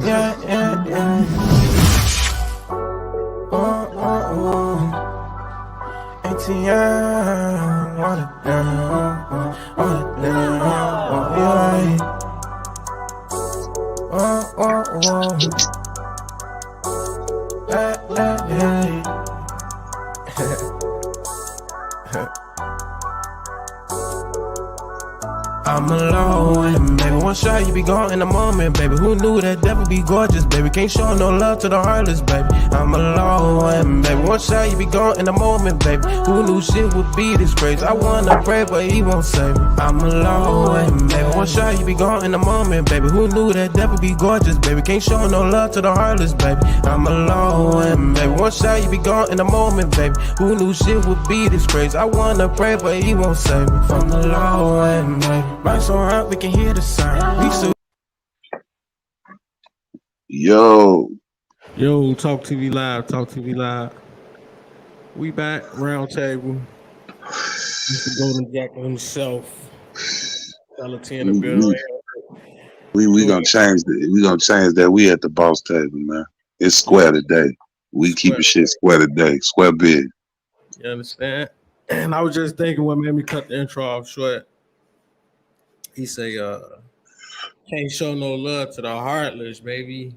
Yeah, yeah, yeah. ATM, want it down, want it down, yeah. I'm alone, baby. One shot, you be gone in a moment, baby. Who knew that devil be gorgeous, baby? Can't show no love to the heartless, baby. I'm alone, baby. One shot, you be gone in a moment, baby. Who knew shit would be this crazy? I wanna pray, but he won't save me. I'm alone, baby. One shot, you be gone in a moment, baby. Who knew that devil be gorgeous, baby? Can't show no love to the heartless, baby. I'm alone, baby. One shot, you be gone in a moment, baby. Who knew shit would be this crazy? I wanna pray, but he won't save me. From the low end, baby. Right so up, we can hear the sound. We so Yo, Yo, Talk TV Live, Talk TV Live. We back, round table. Mr. Golden Jacket himself. Salatina we Bill. we we gonna change that. We gonna change that. We at the boss table, man. It's square today. We keeping shit square today. Square big. You understand? And I was just thinking what made me cut the intro off short. He say, can't show no love to the heartless, baby.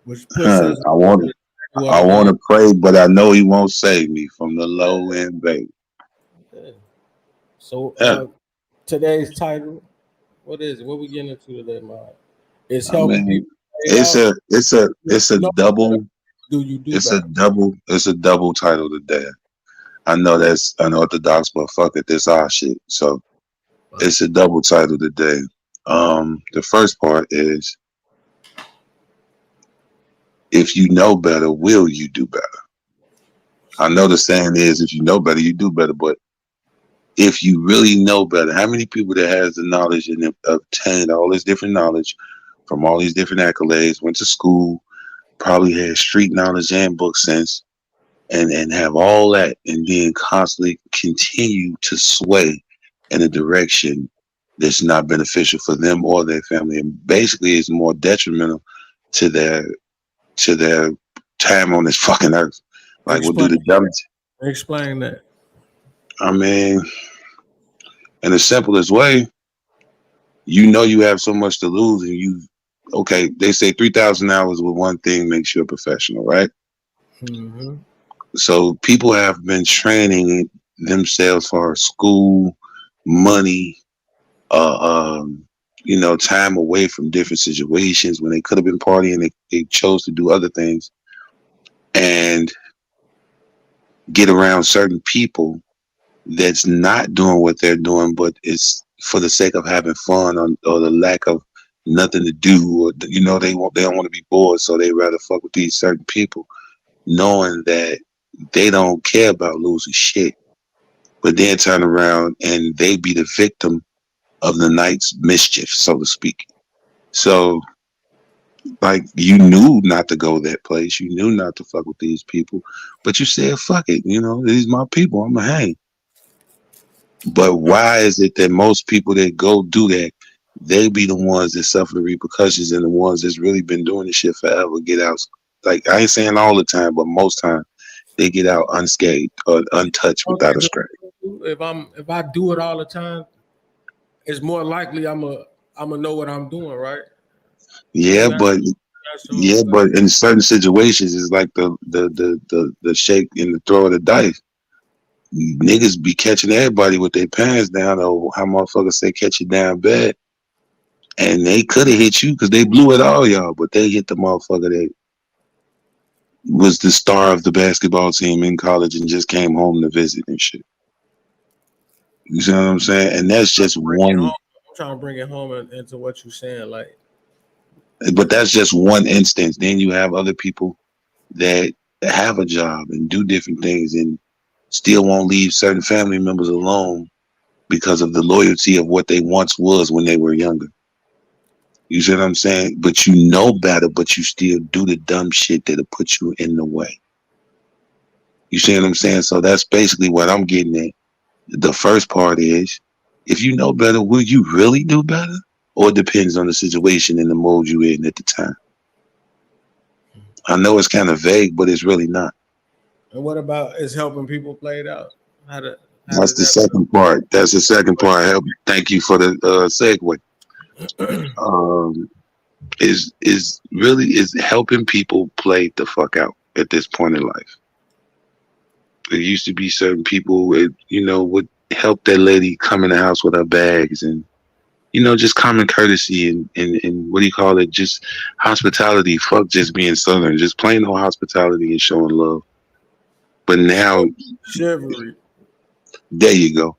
Which pushes I want to pray, but I know he won't save me from the low end, baby. So Yeah. Today's title, what is it? What we getting into today, man? It's I helping mean, people. it's a double. Do you do It's better? a double title today. I know that's unorthodox, but fuck it, this our shit. So it's a double title today. The first part is, if you know better, will you do better? I know the saying is, if you know better, you do better. But if you really know better, how many people that has the knowledge and have obtained all this different knowledge from all these different accolades, went to school, probably had street knowledge and book sense, and have all that, and then constantly continue to sway in a direction that's not beneficial for them or their family, and basically is more detrimental to their time on this fucking earth. Like, we'll do the dumbest. Explain that. I mean, in the simplest way, you know you have so much to lose, and okay, they say 3,000 hours with one thing makes you a professional, right? Mm-hmm. So people have been training themselves for school, money, time away from different situations when they could have been partying. They chose to do other things and get around certain people that's not doing what they're doing, but it's for the sake of having fun, or the lack of nothing to do, or they don't want to be bored, so they rather fuck with these certain people, knowing that they don't care about losing shit, but then turn around and they be the victim of the night's mischief, so to speak. So, like, you knew not to go that place, you knew not to fuck with these people, but you said, fuck it, these my people, I'ma hang. But why is it that most people that go do that, they be the ones that suffer the repercussions, and the ones that's really been doing this shit forever get out? Like, I ain't saying all the time, but most time they get out unscathed or untouched without a scratch. If I do it all the time, it's more likely I'm a know what I'm doing, right? Yeah, but in certain situations, it's like the shake and the throw of the dice. Niggas be catching everybody with their pants down, or how motherfuckers say catch you down bad, and they could have hit you because they blew it all, y'all, but they hit the motherfucker that was the star of the basketball team in college and just came home to visit and shit. You see what I'm saying? And that's just one. I'm trying to bring it home into what you're saying, like. But that's just one instance. Then you have other people that have a job and do different things and still won't leave certain family members alone because of the loyalty of what they once was when they were younger. You see what I'm saying? But you know better, but you still do the dumb shit that'll put you in the way. You see what I'm saying? So that's basically what I'm getting at. The first part is, if you know better, will you really do better? or it depends on the situation and the mode you in at the time. I know it's kind of vague, but it's really not. And what about is helping people play it out? How do how That's does the that second part. That's the second part. Help. Thank you for the segue. work? Um, is really is helping people play the fuck out at this point in life. There used to be certain people, would help that lady come in the house with her bags and just common courtesy and what do you call it? Just hospitality. Fuck just being southern. Just plain old hospitality and showing love. But now, Chivalry. there you go.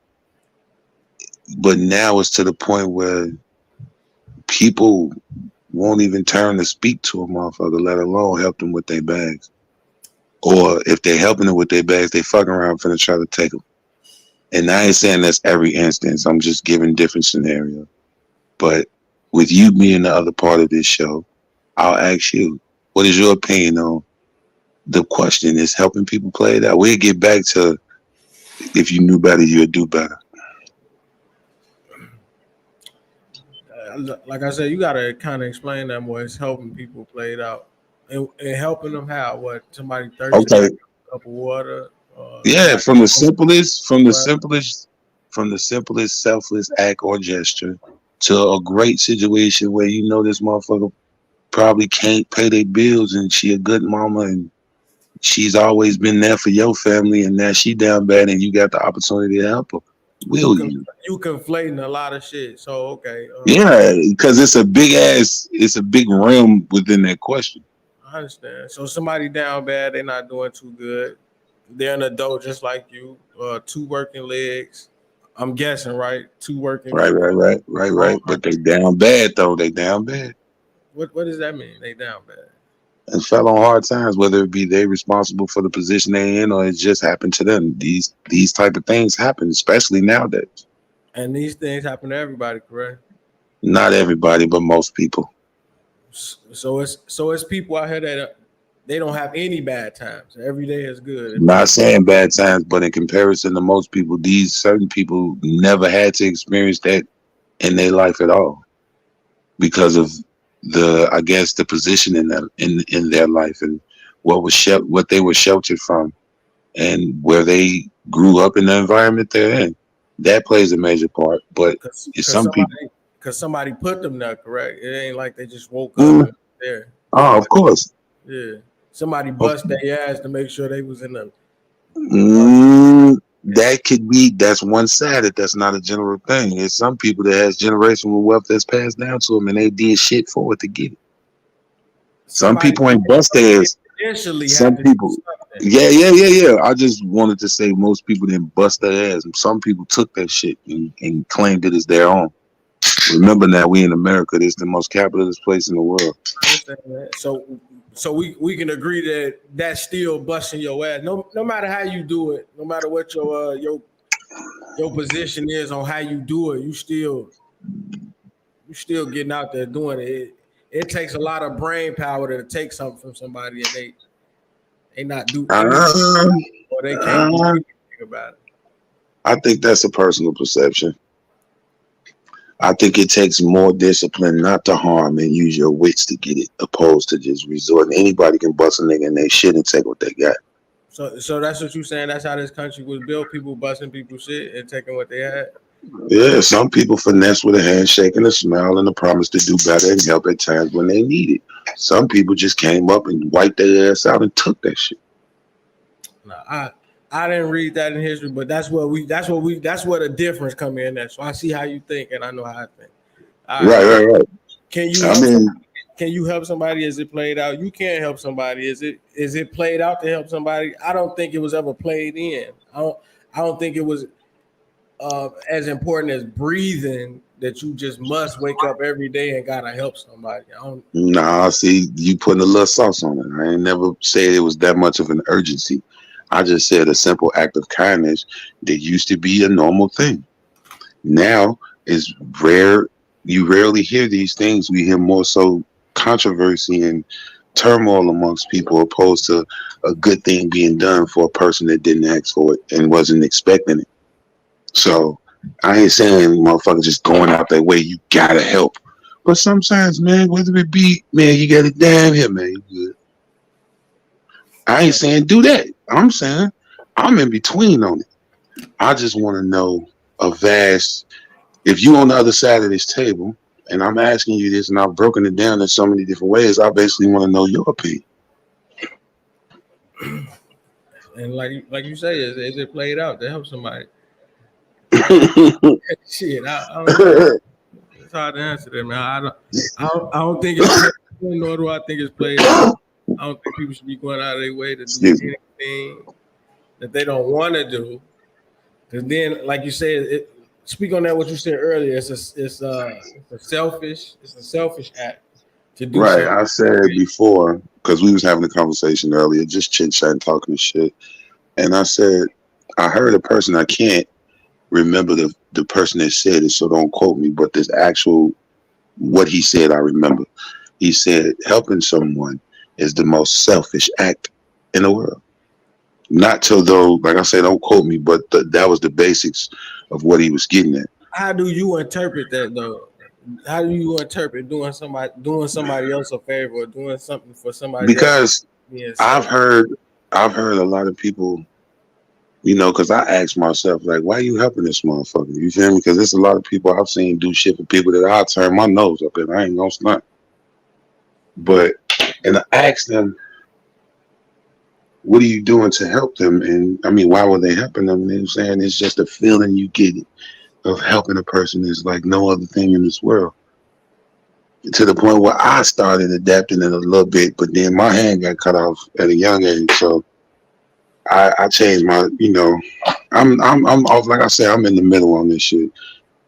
But now it's to the point where people won't even turn to speak to a motherfucker, let alone help them with their bags. Or if they're helping them with their bags, they fucking around finna try to take them. And I ain't saying that's every instance. I'm just giving different scenarios. But with you being the other part of this show, I'll ask you, what is your opinion on the question? Is helping people play it out? We'll get back to if you knew better, you would do better. Like I said, you gotta kind of explain that more. It's helping people play it out and helping them how what somebody thirsty, Okay. a cup of water. Yeah, Somebody, from the simplest selfless act or gesture to a great situation where this motherfucker probably can't pay their bills and she a good mama and she's always been there for your family and now she down bad and you got the opportunity to help her. Will you? you conflating a lot of shit. So okay, Yeah, because it's a big realm within that question. I understand. So somebody down bad, they're not doing too good. They're an adult just like you. Two working legs. I'm guessing, right? Two working. Right. But they down bad though. They down bad What does that mean? They down bad. and fell on hard times, whether it be they responsible for the position they in or it just happened to them. These type of things happen, especially nowadays. And these things happen to everybody, correct? Not everybody, but most people. So it's people out here that they don't have any bad times. Every day is good. Not saying bad times, but in comparison to most people, these certain people never had to experience that in their life at all because of the position in their life and what they were sheltered from and where they grew up in the environment they're in. That plays a major part, but it's some people. Because somebody put them there, correct? It ain't like they just woke Mm, up and there. oh, of course. Yeah. Somebody bust their ass to make sure they was in the. That's one sided. That's not a general thing. It's some people that has generational wealth that's passed down to them and they did shit for it to get it. Some people ain't bust theirs. Some people, yeah. I just wanted to say most people didn't bust their ass. Some people took that shit and claimed it as their own. Remember now, we in America. This is the most capitalist place in the world. So we can agree that that's still busting your ass. No matter how you do it, no matter what your position is on how you do it, you still getting out there doing it. It takes a lot of brain power to take something from somebody and they not do anything or they can't do anything about it. I think that's a personal perception. I think it takes more discipline not to harm and use your wits to get it, opposed to just resorting. Anybody can bust a nigga in their shit and take what they got. So that's what you saying. That's how this country was built. People busting people's shit and taking what they had. Yeah, some people finesse with a handshake and a smile and a promise to do better and help at times when they need it. Some people just came up and wiped their ass out and took that shit. Nah, I didn't read that in history, but that's where the difference come in at. So I see how you think and I know how I think. Right. Can you help somebody as it played out? You can't help somebody. Is it played out to help somebody? I don't think it was ever played in. I don't think it was as important as breathing that you just must wake up every day and gotta help somebody. Nah, see, you putting a little sauce on it. I ain't never said it was that much of an urgency. I just said a simple act of kindness that used to be a normal thing. Now is rare. You rarely hear these things. We hear more so controversy and turmoil amongst people opposed to a good thing being done for a person that didn't ask for it and wasn't expecting it. So I ain't saying motherfuckers just going out their way. You gotta help. But sometimes, man, whether it be, man, you got it down here, man. You good. I ain't saying do that. I'm saying I'm in between on it. I just want to know a vast. If you on the other side of this table, and I'm asking you this, and I've broken it down in so many different ways, I basically want to know your opinion. And like you say, is it played out to help somebody? Shit, I don't know. It's hard to answer that, man. I don't think it's played out, nor do I think it's played out. I don't think people should be going out of their way to do anything that they don't want to do. Because then, like you said, speak on that what you said earlier. It's a selfish act to do Right. something. I said before, because we was having a conversation earlier, just chit chatting, talking shit. And I said, I heard a person, I can't remember the person that said it, so don't quote me, but this actual, what he said, I remember. He said, helping someone is the most selfish act in the world. Not till though, like I said, don't quote me, but that was the basics of what he was getting at. How do you interpret that though? How do you interpret doing somebody else a favor or doing something for somebody else? Because I've heard a lot of people, because I ask myself, like, why are you helping this motherfucker? You feel me? Because there's a lot of people I've seen do shit for people that I turn my nose up and I ain't gonna stunt. But, and I asked them, what are you doing to help them? And I mean, why were they helping them? And they were saying it's just a feeling you get of helping a person is like no other thing in this world. To the point where I started adapting it a little bit, but then my hand got cut off at a young age. So I changed my, I'm off. Like I said, I'm in the middle on this shit.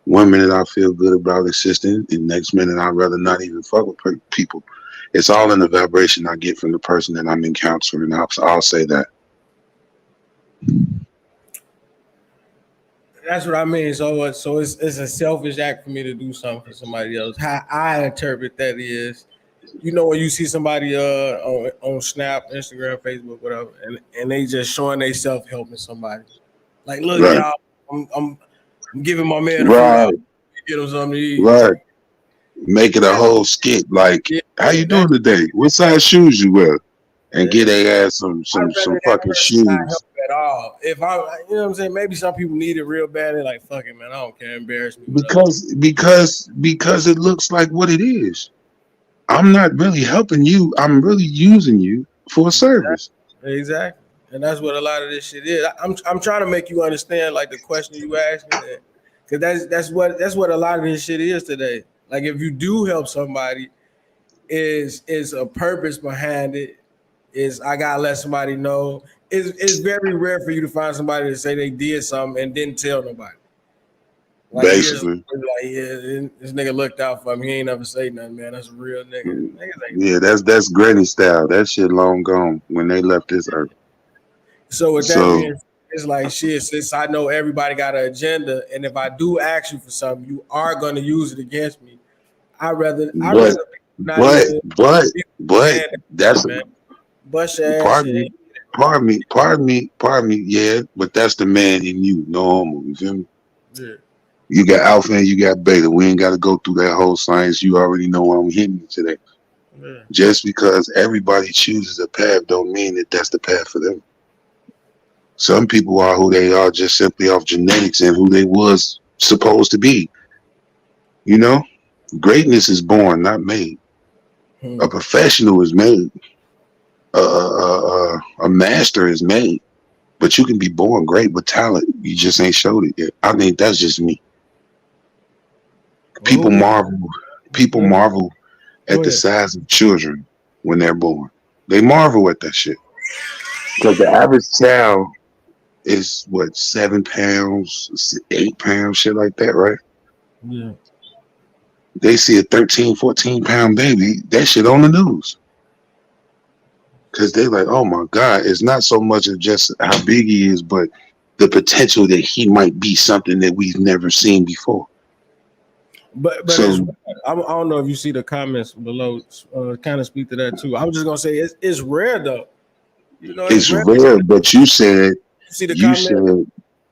1 minute I feel good about assisting, and next minute I'd rather not even fuck with people. It's all in the vibration I get from the person that I'm encountering. I'll say that. That's what I mean. So it's a selfish act for me to do something for somebody else. How I interpret that is, when you see somebody on Snap, Instagram, Facebook, whatever, and they just showing they self helping somebody. Like, look, right. y'all, I'm giving my man a few Right. dollars to get him something to eat. Right. Make it a whole skit like, how you doing today? What size shoes you wear? And get their ass some fucking shoes. Not help at all. If I, you know what I'm saying, maybe some people need it real bad. They're like, "Fuck it, man, I don't care, embarrass me." Because it looks like what it is. I'm not really helping you. I'm really using you for a service. Exactly, and that's what a lot of this shit is. I'm trying to make you understand, like the question you asked me, because that's what a lot of this shit is today. Like, if you do help somebody, is a purpose behind it. Is I gotta let somebody know. It's very rare for you to find somebody to say they did something and didn't tell nobody. Like, basically, this nigga looked out for me. He ain't never say nothing, man. That's a real nigga. Yeah, that's Granny style. That shit long gone when they left this earth. So with that being, it's like shit. Since I know everybody got an agenda, and if I do ask you for something, you are gonna use it against me. But that's man. Pardon me. Yeah, but that's the man in you. No homo. You feel me? Yeah. You got alpha and you got beta. We ain't got to go through that whole science. You already know where I'm hitting today. Yeah. Just because everybody chooses a path don't mean that that's the path for them. Some people are who they are just simply off genetics and who they was supposed to be. Greatness is born, not made. A professional is made. A master is made. But you can be born great with talent. You just ain't showed it yet. I think that's just me. People marvel at the size of children when they're born. They marvel at that shit. Because the average child is 7 pounds, 8 pounds, shit like that, right? Yeah. They see a 13, 14 pound baby, that shit on the news. Because they're like, oh my God, it's not so much of just how big he is, but the potential that he might be something that we've never seen before. But so, I don't know if you see the comments below, kind of speak to that too. I was just gonna say it's rare though. It's rare, but you said you see the comments?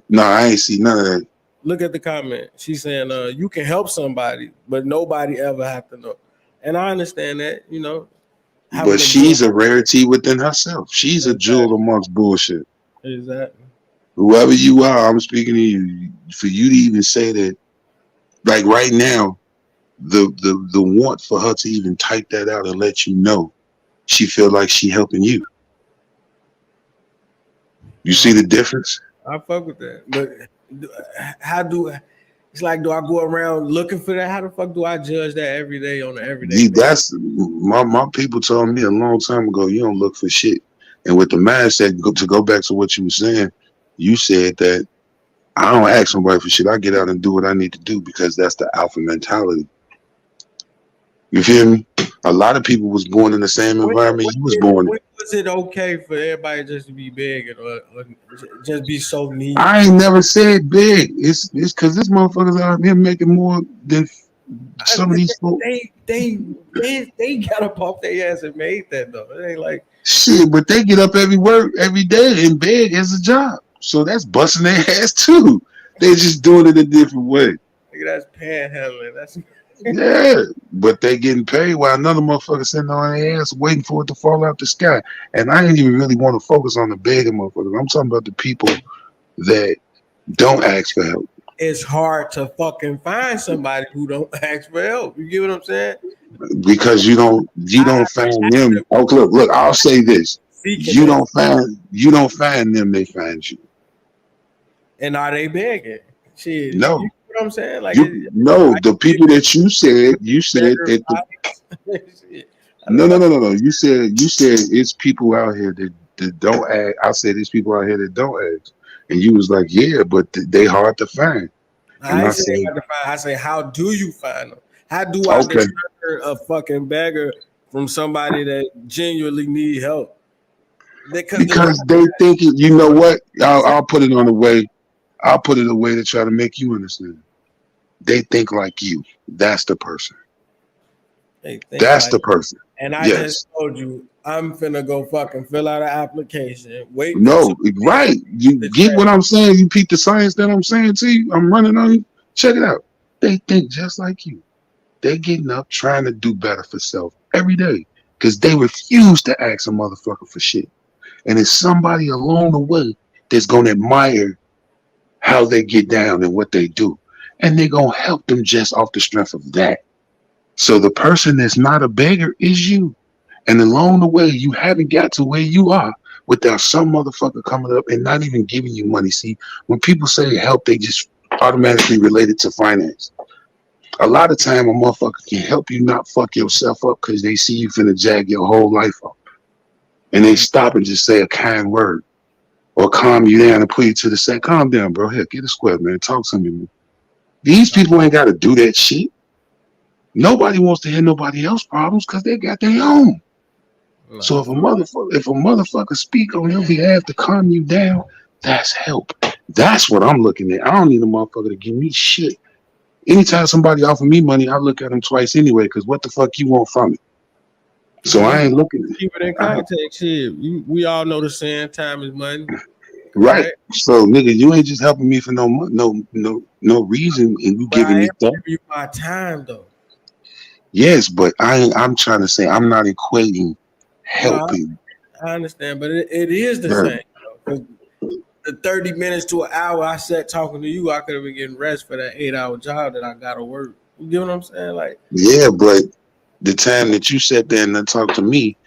No, I ain't see none of that. Look at the comment. She's saying, you can help somebody, but nobody ever have to know. And I understand that, you know, having But a good she's a rarity within herself. She's a jewel exactly, amongst bullshit. exactly. Whoever you are, I'm speaking to you. For you to even say that, like right now, the want for her to even type that out and let you know, she feel like she helping you. You see I, the difference? I fuck with that. But how do it's like, do I go around looking for that? How the fuck do I judge that every day on an everyday basis? That's my people told me a long time ago. You don't look for shit. And with the mindset, to go back to what you were saying, you said that I don't ask somebody for shit. I get out and do what I need to do because that's the alpha mentality. You feel me? A lot of people was born in the same environment you was born in. When was it okay for everybody just to be big or just be so needy? I ain't never said big. It's because this motherfuckers out here making more than some of these folks. They got up off their ass and made that though. It ain't like Shit, but they get up every work every day and beg as a job. So that's busting their ass too. They just doing it a different way. nigga, that's panhandling. That's Yeah, but they getting paid while another motherfucker sitting on their ass waiting for it to fall out the sky. And I ain't even really want to focus on the begging motherfuckers. I'm talking about the people that don't ask for help. it's hard to fucking find somebody who don't ask for help. You get what I'm saying? Because you I don't find them. Oh, look, I'll say this. seeking You it. don't find them, they find you. And are they begging? Shit, you No. know what I'm saying? Like, You no, the people that you said beggar that fights. Shit. How the no, no, fuck? no, no, no. You said it's people out here that don't ask. I said it's people out here that don't ask, and you was like, yeah, but they hard to find. And I I ain't say said, hard to find. I say, how do you find them? How do I okay, discern a fucking beggar from somebody that genuinely need help? Because because they think it. You know what? I'll put it on the way. I'll put it away to try to make you understand. They think like you. That's the person. they think That's like, the person. and I just Yes. told you, I'm finna go fucking fill out an application, wait for 2 No. Right. You to get check. what I'm saying. You peep the science that I'm saying to you. I'm running on you. Check it out. They think just like you. They getting up trying to do better for self every day because they refuse to ask a motherfucker for shit. And it's somebody along the way that's gonna admire how they get down and what they do, and they're gonna help them just off the strength of that. So the person that's not a beggar is you, and along the way you haven't got to where you are without some motherfucker coming up and not even giving you money. See, when people say help, they just automatically relate it to finance. A lot of time a motherfucker can help you not fuck yourself up because they see you finna jag your whole life up. And they stop and just say a kind word or calm you down and put you to the side. Calm down, bro. Here, get a square, man. Talk to me, man. These people ain't gotta do that shit. Nobody wants to hear nobody else's problems because they got their own. So Nah, if a motherfucker speak on your behalf to calm you down, that's help. That's what I'm looking at. I don't need a motherfucker to give me shit. Anytime somebody offer me money, I look at them twice anyway, because what the fuck you want from me? So I we ain't looking. keep it in context. Shit, we all know the saying, time is money, Right. right? So nigga, you ain't just helping me for no reason, and you But giving I am me that. giving you my time though. Yes, but I'm trying to say I'm not equating No, helping. I understand, but it is the Right. same. Because the 30 minutes to an hour I sat talking to you, I could have been getting rest for that 8 hour job that I gotta work. You get what I'm saying? Like, Yeah, but the time that you sat there and then talked to me,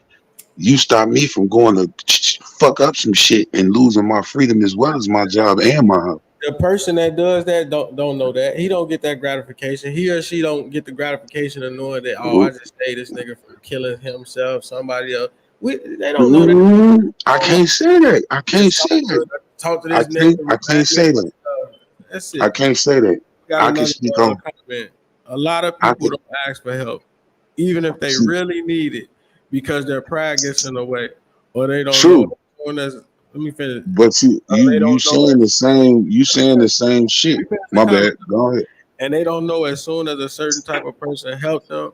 you stopped me from going to fuck up some shit and losing my freedom as well as my job and my house. the person that does that don't know that. He don't get that gratification. He or she don't get the gratification of knowing that, oh, I just saved this nigga from killing himself, somebody else. They don't know that. I Don't know. can't say that. I can't Just say that. talk to I this nigga, can't. I remind can't me of say my that. stuff. That's I it. can't say that. Got I can another speak on. comment. A lot of I people can don't ask for help, even if they see. really need it, because their pride gets in the way, or they don't know. True. Let me finish. But you you They you don't know saying it. the same you Let me saying the finish. same Let shit. me finish the My comment. bad. Go ahead. And they don't know as soon as a certain type of person helped them,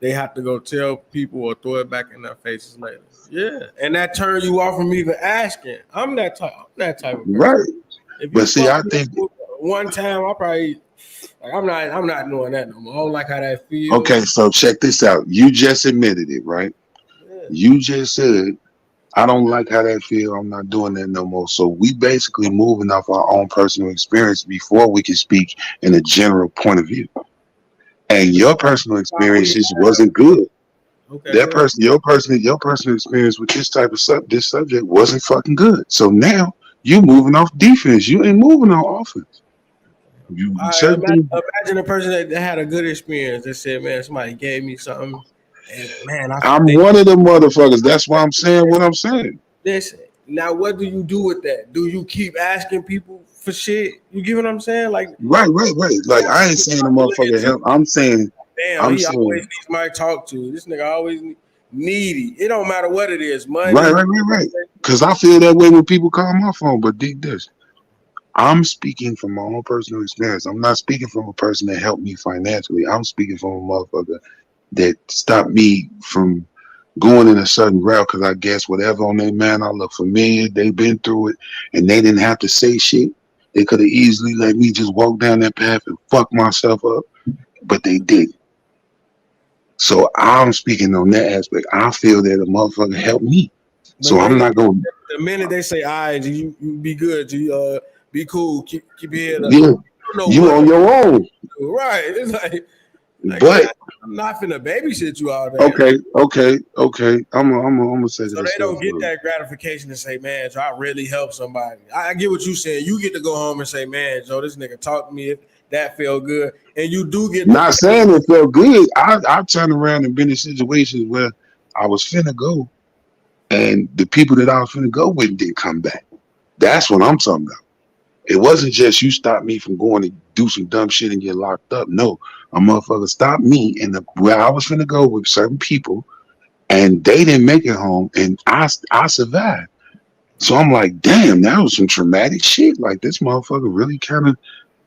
they have to go tell people or throw it back in their faces later. Yeah, and that turn you off from even asking. I'm that type. I'm that type of person. Right. If But you see, fuck I me think up one time, I probably like I'm not doing that no more. I don't like how that feels. Okay, so check this out. You just admitted it, right? Yeah. You just said, I don't like how that feel. I'm not doing that no more. So we basically moving off our own personal experience before we can speak in a general point of view. And your personal experience just wasn't good. Okay, That person, your personal experience with this type of this subject wasn't fucking good. So now you moving off defense. You ain't moving on offense. You certain things. Imagine a person that had a good experience that said, "Man, somebody gave me something, and man, I'm one of them motherfuckers. That's why I'm saying what I'm saying. This now, what do you do with that? Do you keep asking people for shit? You get what I'm saying? Like, Right. Like I ain't saying the motherfucker help. I'm saying always needs somebody to talk to. This nigga always needy. It don't matter what it is, money. Right. Because I feel that way when people call my phone. But dig this. I'm speaking from my own personal experience. I'm not speaking from a person that helped me financially. I'm speaking from a motherfucker that stopped me from going in a certain route because I guess whatever on their mind I look familiar. They've been through it and they didn't have to say shit. They could have easily let me just walk down that path and fuck myself up, but they didn't. So I'm speaking on that aspect. I feel that a motherfucker helped me. So I'm not going. The minute they say, "All right, you be good, you be cool, keep your head up." Yeah, you on your own, right? It's like but I'm not finna babysit you all day. Okay. I'm gonna say so they don't get that gratification to say, "Man, Joe, I really helped somebody." I get what you saying. You get to go home and say, "Man, Joe, this nigga talked to me. That felt good," and you do get. Not saying it felt good. I turned around and been in situations where I was finna go, and the people that I was finna go with didn't come back. That's what I'm talking about. It wasn't just you stopped me from going to do some dumb shit and get locked up. No, a motherfucker stopped me in where I was finna go with certain people, and they didn't make it home, and I survived. So I'm like, damn, that was some traumatic shit. Like this motherfucker really kind of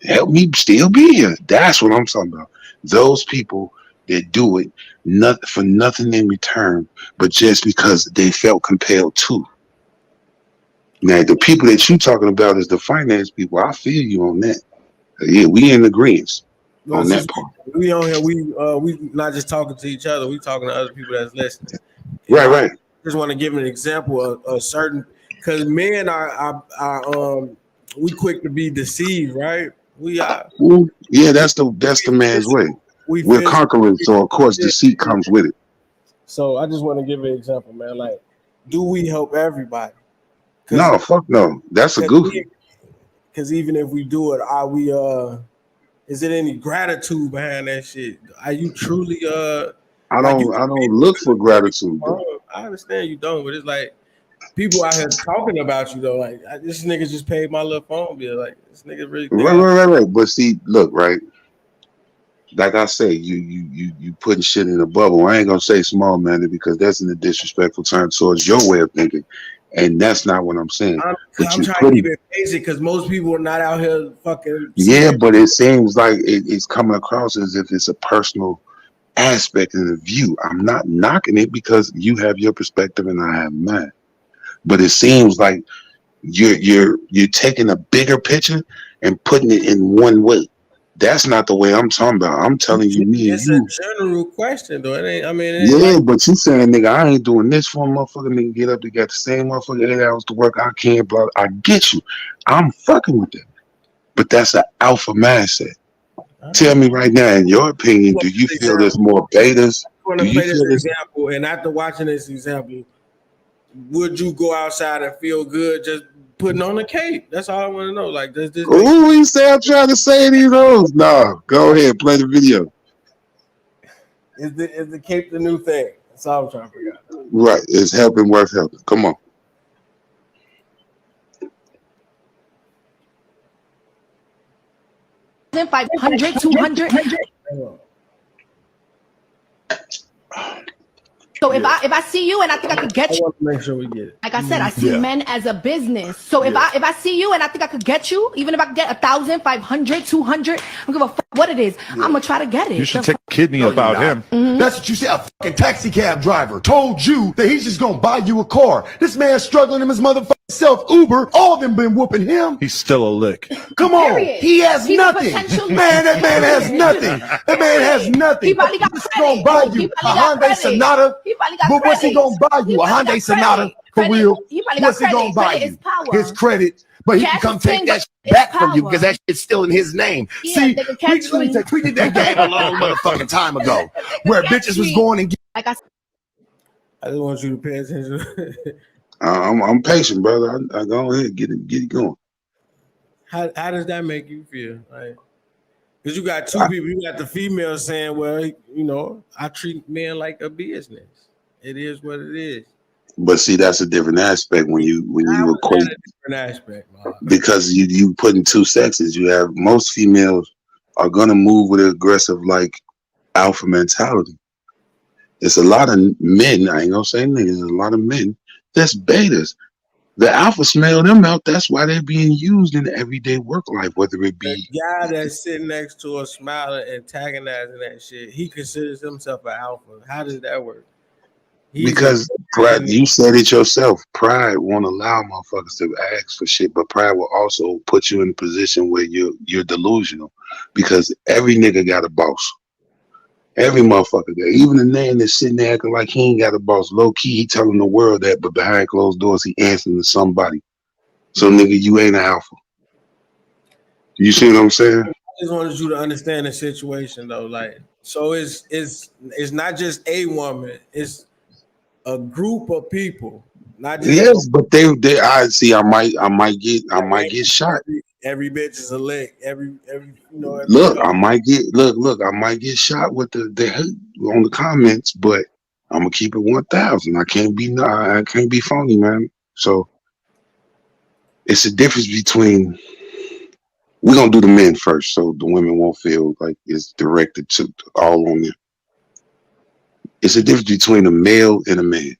helped me still be here. That's what I'm talking about. Those people that do it not for nothing in return, but just because they felt compelled to. Now, the people that you talking about is the finance people. I feel you on that. Yeah, we in agreement on that part. We on here. We not just talking to each other. We talking to other people that's listening. Right. Just want to give an example of certain because men are we quick to be deceived, right? We are. Yeah, that's the man's way. We're conquerors, so of course deceit comes with it. So I just want to give an example, man. Like, do we help everybody? No, fuck no. That's a goofy. Because even if we do it, are we is it any gratitude behind that shit? Are you truly I don't look for gratitude. I understand you don't, but it's like people out here talking about you though. Like this nigga just paid my little phone bill. Like this nigga really right. But see, look, right. Like I say, you putting shit in a bubble. I ain't gonna say small minded because that's in a disrespectful term towards your way of thinking. And that's not what I'm saying. I'm trying to keep it basic because most people are not out here fucking. Yeah, but it seems like it's coming across as if it's a personal aspect of the view. I'm not knocking it because you have your perspective and I have mine. But it seems like you're taking a bigger picture and putting it in one way. That's not the way I'm talking about. I'm telling you, me and you. It's a general question, though. It ain't. I mean, yeah, but you saying, nigga, I ain't doing this for a motherfucker. Nigga, get up to get the same motherfucker 8 hours to work. I can't. Blah. I get you. I'm fucking with that. But that's an alpha mindset. Tell me right now, in your opinion, do you feel there's more betas? I want to play this example, and after watching this example, would you go outside and feel good just putting on a cape? That's all I want to know. Like, does this? Ooh, you say I'm trying to say these hoes? No, go ahead, play the video. Is the cape the new thing? That's all I'm trying to figure out. Right, it's helping, worth helping. Come on. $500, $200. So if I see you and I think I could get you, I want to make sure we get it. like I said, I see men as a business. So if I see you and I think I could get you, even if I could get 1,000, 500, 200, I don't give a fuck what it is. I'm gonna try to get it. You should take a kidney about him. That's what you said. A fucking taxi cab driver told you that he's just gonna buy you a car. This man's struggling in his motherfucking self Uber. All of them been whooping him. He's still a lick. Come on, Period. he has He's a nothing. potential Man, that man has nothing. That man has nothing. He probably got What's he credit. gonna buy you? He A probably got Hyundai credit. Sonata? He probably got But what's he credit. gonna buy you? A He probably Hyundai got Sonata credit. for Credit. real? He probably got What's he gonna credit. buy Credit you? is power. His credit. But he Cash can come is take king, that but shit it's back from you power. because that shit's still in his name. Yeah, See, nigga, catch let me me. tell you, we did that game a long motherfucking time ago where Catch bitches was me. going and Like I said, I just want you to pay attention. I'm patient, brother. I go ahead, get it going. How does that make you feel? Like, because you got two people. You got the female saying, "Well, you know, I treat men like a business. It is what it is." But see, that's a different aspect when you How is equate, that a different aspect, man? because you put in two sexes. You have most females are gonna move with an aggressive like alpha mentality. It's a lot of men. I ain't gonna say niggas. There's a lot of men that's betas. The alpha smell them out. That's why they're being used in everyday work life, whether it The be guy that's sitting next to her, smiling, antagonizing that shit, he considers himself an alpha. How does that work? He's a because pride. You said it yourself. Pride won't allow motherfuckers to ask for shit, but pride will also put you in a position where you're delusional, because every nigga got a boss. Every motherfucker there, even the man that's sitting there acting like he ain't got a boss. Low key, he telling the world that, but behind closed doors, he answering to somebody. So, nigga, you ain't an alpha. You see what I'm saying? I just wanted you to understand the situation, though. Like, so it's not just a woman; it's a group of people. Not just Yes, but they I see. I might get shot. every bitch is a lick. Every Look, I might get shot with the hate on the comments, but I'm gonna keep it 1,000. I can't be phony, man. So it's a difference between. We're gonna do the men first, so the women won't feel like it's directed to all on them. It's a difference between a male and a man.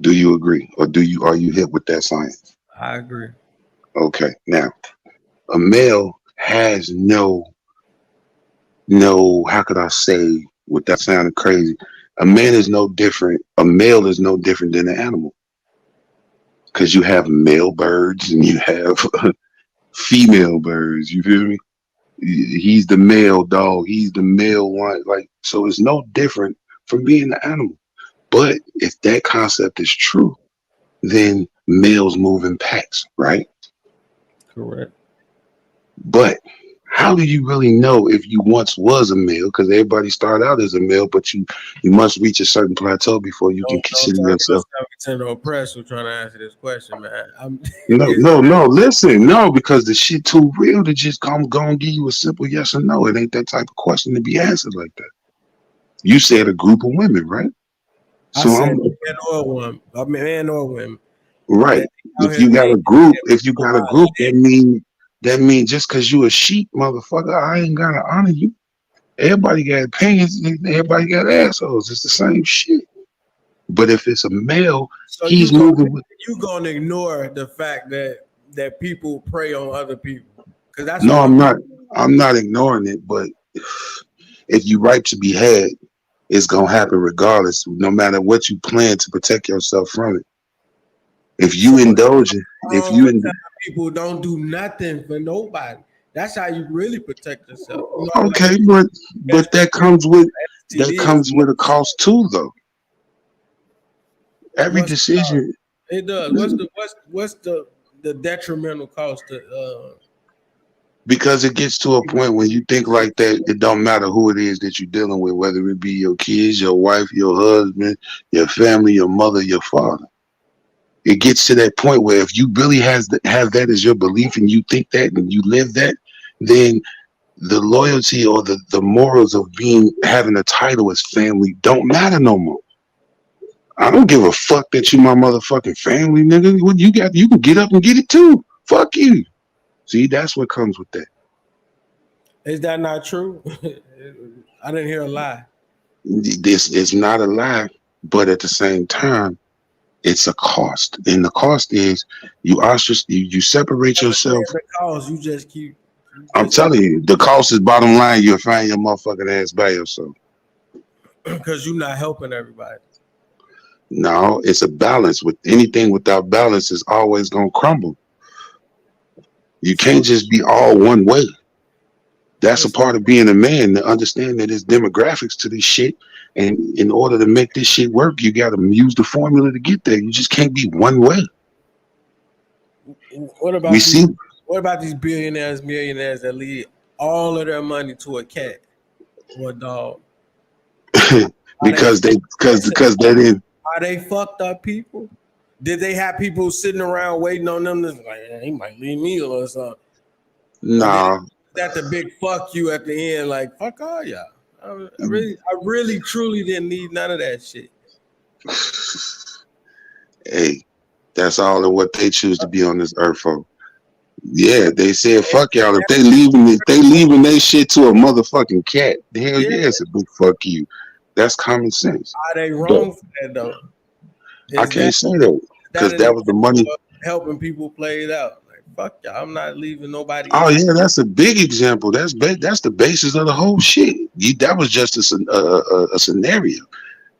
Do you agree, or are you hip with that science? I agree. Okay, now a male has no, how could I say without sounding crazy? A man is no different. A male is no different than an animal, because you have male birds and you have female birds. You feel me? He's the male dog. He's the male one. Like, so it's no different from being an animal. But if that concept is true, then males move in packs, right? Correct. But how do you really know if you once was a male? Because everybody start out as a male, but you must reach a certain plateau before you can consider yourself. I'm oppressed who trying to answer this question, man. No. Listen, no, because the shit too real to just go and give you a simple yes or no. It ain't that type of question to be answered like that. You said a group of women, right? So I said man or women. Right. If you got a group, that mean just because you a sheep, motherfucker, I ain't gotta honor you. Everybody got opinions. Everybody got assholes. It's the same shit. But if it's a male, so he's moving with. You gonna ignore the fact that people prey on other people? Because that's No, I'm not. I'm not ignoring it. But if you right to be had, it's gonna happen regardless. No matter what you plan to protect yourself from it. If you indulge it, people don't do nothing for nobody. That's how you really protect yourself. You know, okay, but that comes with a cost too, though. Every decision. It does. What's the detrimental cost to Because it gets to a point when you think like that, it don't matter who it is that you're dealing with, whether it be your kids, your wife, your husband, your family, your mother, your father. It gets to that point where if you really have that as your belief and you think that and you live that, then the loyalty or the morals of having a title as family don't matter no more. I don't give a fuck that you my motherfucking family, nigga. What you got? You can get up and get it too. Fuck you. See, that's what comes with that. Is that not true? I didn't hear a lie. This is not a lie, but at the same time, it's a cost, and the cost is you separate yourself. The cost, you just keep I'm telling you, the cost is bottom line. You'll find your motherfucking ass by yourself. Because you're not helping everybody. No, it's a balance. With anything without balance is always gonna crumble. You can't just be all one way. That's a part of being a man, to understand that there's demographics to this shit. And in order to make this shit work, you gotta use the formula to get there. You just can't be one way. What about We see what about these billionaires, millionaires that leave all of their money to a cat or a dog? because they didn't. Are they fucked up people? Did they have people sitting around waiting on them to like, he might leave me or something? Nah. That's a big fuck you at the end, like fuck all y'all. I really, truly didn't need none of that shit. Hey, that's all of what they choose to be on this earth for. Yeah, they said fuck y'all. If they leaving their shit to a motherfucking cat, hell yeah, it's a big fuck you. That's common sense. Are they wrong for that though? I can't say that because that was the money helping people play it out. Like fuck y'all, I'm not leaving nobody. Oh yeah, that's a big example. That's the basis of the whole shit. That was just a scenario,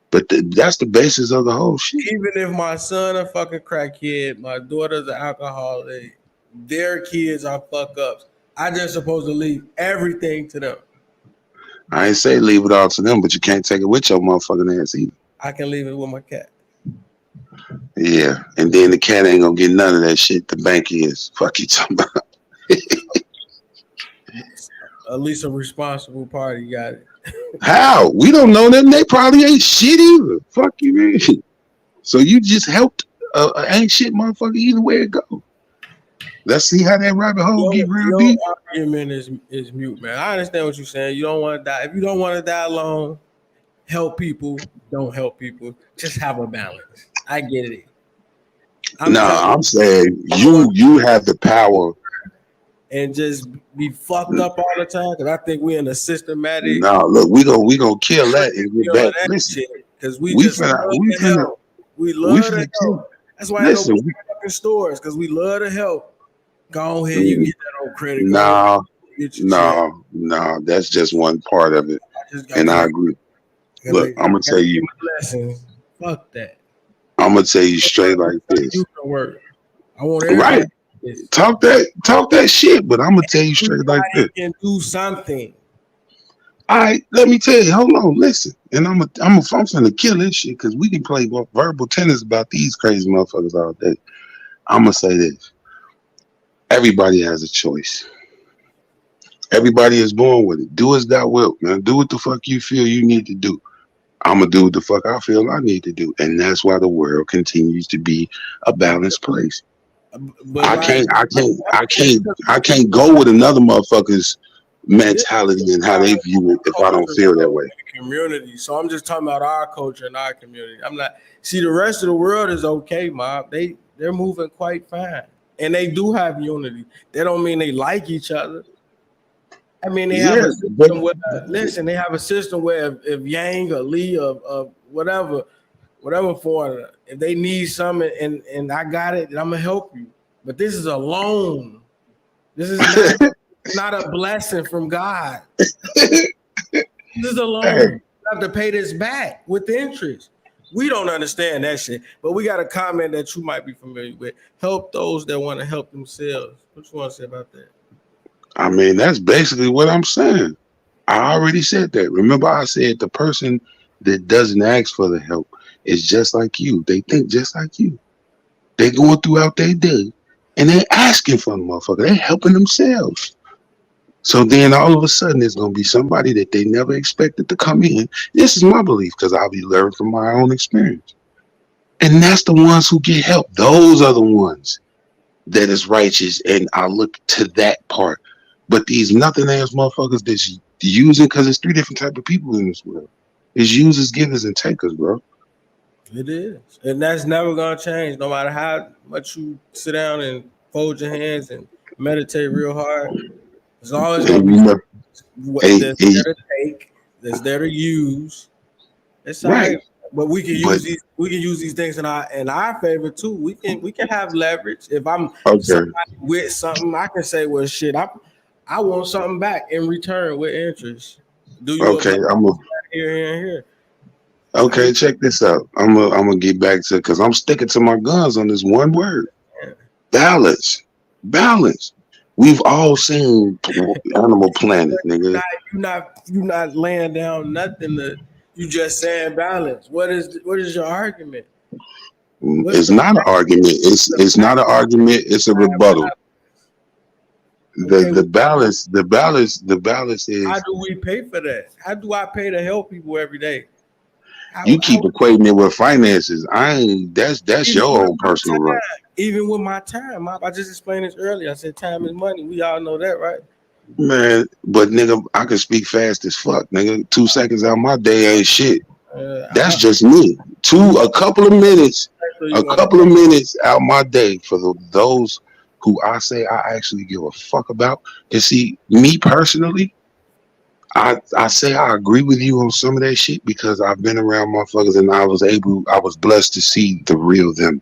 but that's the basis of the whole shit. Even if my son a fucking crackhead, my daughter's an alcoholic, their kids are fuck ups. I just supposed to leave everything to them. I ain't say leave it all to them, but you can't take it with your motherfucking ass either. I can leave it with my cat. Yeah, and then the cat ain't gonna get none of that shit. The bank is. Fuck you talking about. At least a responsible party got it. How? We don't know them. They probably ain't shit either. Fuck you, man. So you just helped ain't shit motherfucker either way it go. Let's see how that rabbit hole get real deep. Argument is mute, man. I understand what you're saying. You don't want to die. If you don't want to die alone, help people. Don't help people. Just have a balance. I get it. I'm saying you have the power. And just be fucked up all the time, because I think we're in a systematic. No, look, we gonna kill that and get back. Listen, because we love to help. That's why I don't go fucking stores, because we love to help. Go ahead, you get that on credit card. No, that's just one part of it, and I agree. Look, I'm gonna tell you. Fuck that. I'm gonna tell you straight like this. You can work. I want everybody. Right. Talk that shit, but I'm gonna tell you straight like this. Can do something. All right, let me tell you. Hold on, listen, and I'm gonna kill this shit because we can play verbal tennis about these crazy motherfuckers all day. I'm gonna say this: everybody has a choice. Everybody is born with it. Do as thou wilt, man. Do what the fuck you feel you need to do. I'm gonna do what the fuck I feel I need to do, and that's why the world continues to be a balanced place. But I can't go with another motherfucker's mentality and how they view it if I don't feel that way. Community. So I'm just talking about our culture and our community. I'm not. See, the rest of the world is okay, Mob. They're moving quite fine, and they do have unity. That don't mean they like each other. I mean, they have a system where, they have a system where if Yang or Lee or whatever foreigner, if they need something and I got it, then I'm gonna help you. But this is a loan. This is not a blessing from God. This is a loan. You have to pay this back with interest. We don't understand that shit, but we got a comment that you might be familiar with. Help those that want to help themselves. What you want to say about that? I mean, that's basically what I'm saying. I already said that. Remember, I said the person that doesn't ask for the help is just like you. They think just like you. They going throughout their day and they asking for the motherfucker. They helping themselves. So then all of a sudden there's going to be somebody that they never expected to come in. This is my belief because I'll be learning from my own experience. And that's the ones who get help. Those are the ones that is righteous. And I look to that part. But these nothing ass motherfuckers that's using, because it's three different type of people in this world. It's users, givers, and takers, bro. It is. And that's never going to change. No matter how much you sit down and fold your hands and meditate real hard. There's always going to be that's there to take, that's there to use. It's right. But we can use these things in our favor too. We can have leverage. If I'm with something, I can say, well, shit, I want something back in return with interest. Do you Okay, agree? Here and here. okay. Check this out. I'm gonna get back to because I'm sticking to my guns on this one word: balance. Balance. We've all seen Animal Planet, nigga. You not laying down nothing. You just saying balance. What is your argument? What's It's the not an argument. It's not an argument. It's a rebuttal. okay? The balance How is do we pay for that? How do I pay to help people every day? you keep How equating it with finances. I ain't. That's even your with own my personal time, right. even with my time, I just explained this earlier. I said time is money. We all know that, right? Man, but nigga, I can speak fast as fuck, nigga. 2 seconds out my day ain't shit. That's Uh, just me. A couple of minutes, so you a want couple of minutes out my day for those who I say I actually give a fuck about. And see, me personally, I say I agree with you on some of that shit because I've been around motherfuckers and I was blessed to see the real them.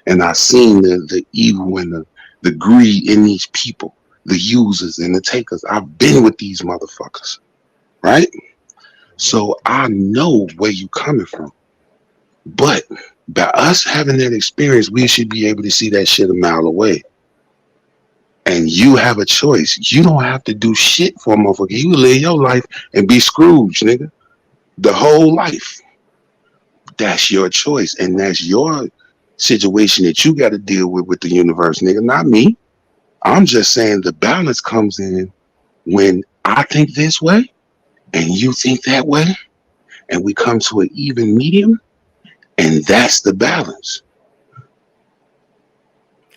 And I seen the evil and the greed in these people, the users and the takers. I've been with these motherfuckers, right? So I know where you coming from. But by us having that experience, we should be able to see that shit a mile away. And you have a choice. You don't have to do shit for a motherfucker. You live your life and be Scrooge, nigga. The whole life. That's your choice. And that's your situation that you got to deal with the universe, nigga. Not me. I'm just saying the balance comes in when I think this way and you think that way, and we come to an even medium, and that's the balance.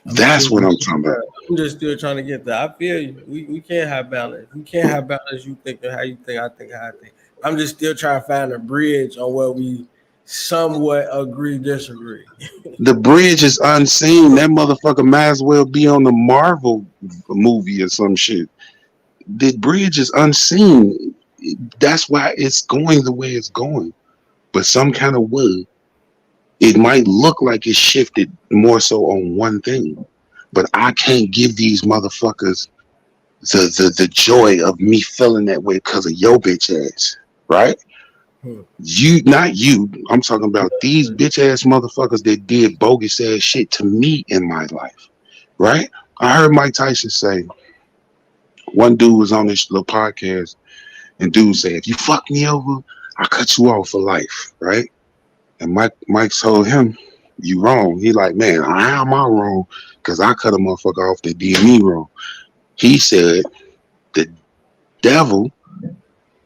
That's what I'm talking about. I'm just still trying to get there. I feel you. We can't have balance. We can't have balance. You think how you think. I think how I think. I'm just still trying to find a bridge on where we somewhat agree, disagree. The bridge is unseen. That motherfucker might as well be on the Marvel movie or some shit. The bridge is unseen. That's why it's going the way it's going. But some kind of way, it might look like it's shifted more so on one thing. But I can't give these motherfuckers the joy of me feeling that way because of your bitch ass, right? You, not you. I'm talking about these bitch ass motherfuckers that did bogus ass shit to me in my life, right? I heard Mike Tyson say, one dude was on this little podcast, and dude said, if you fuck me over, I cut you off for life, right? And Mike told him, you wrong. He like, man, how am I wrong? Because I cut a motherfucker off that did me wrong. He said, the devil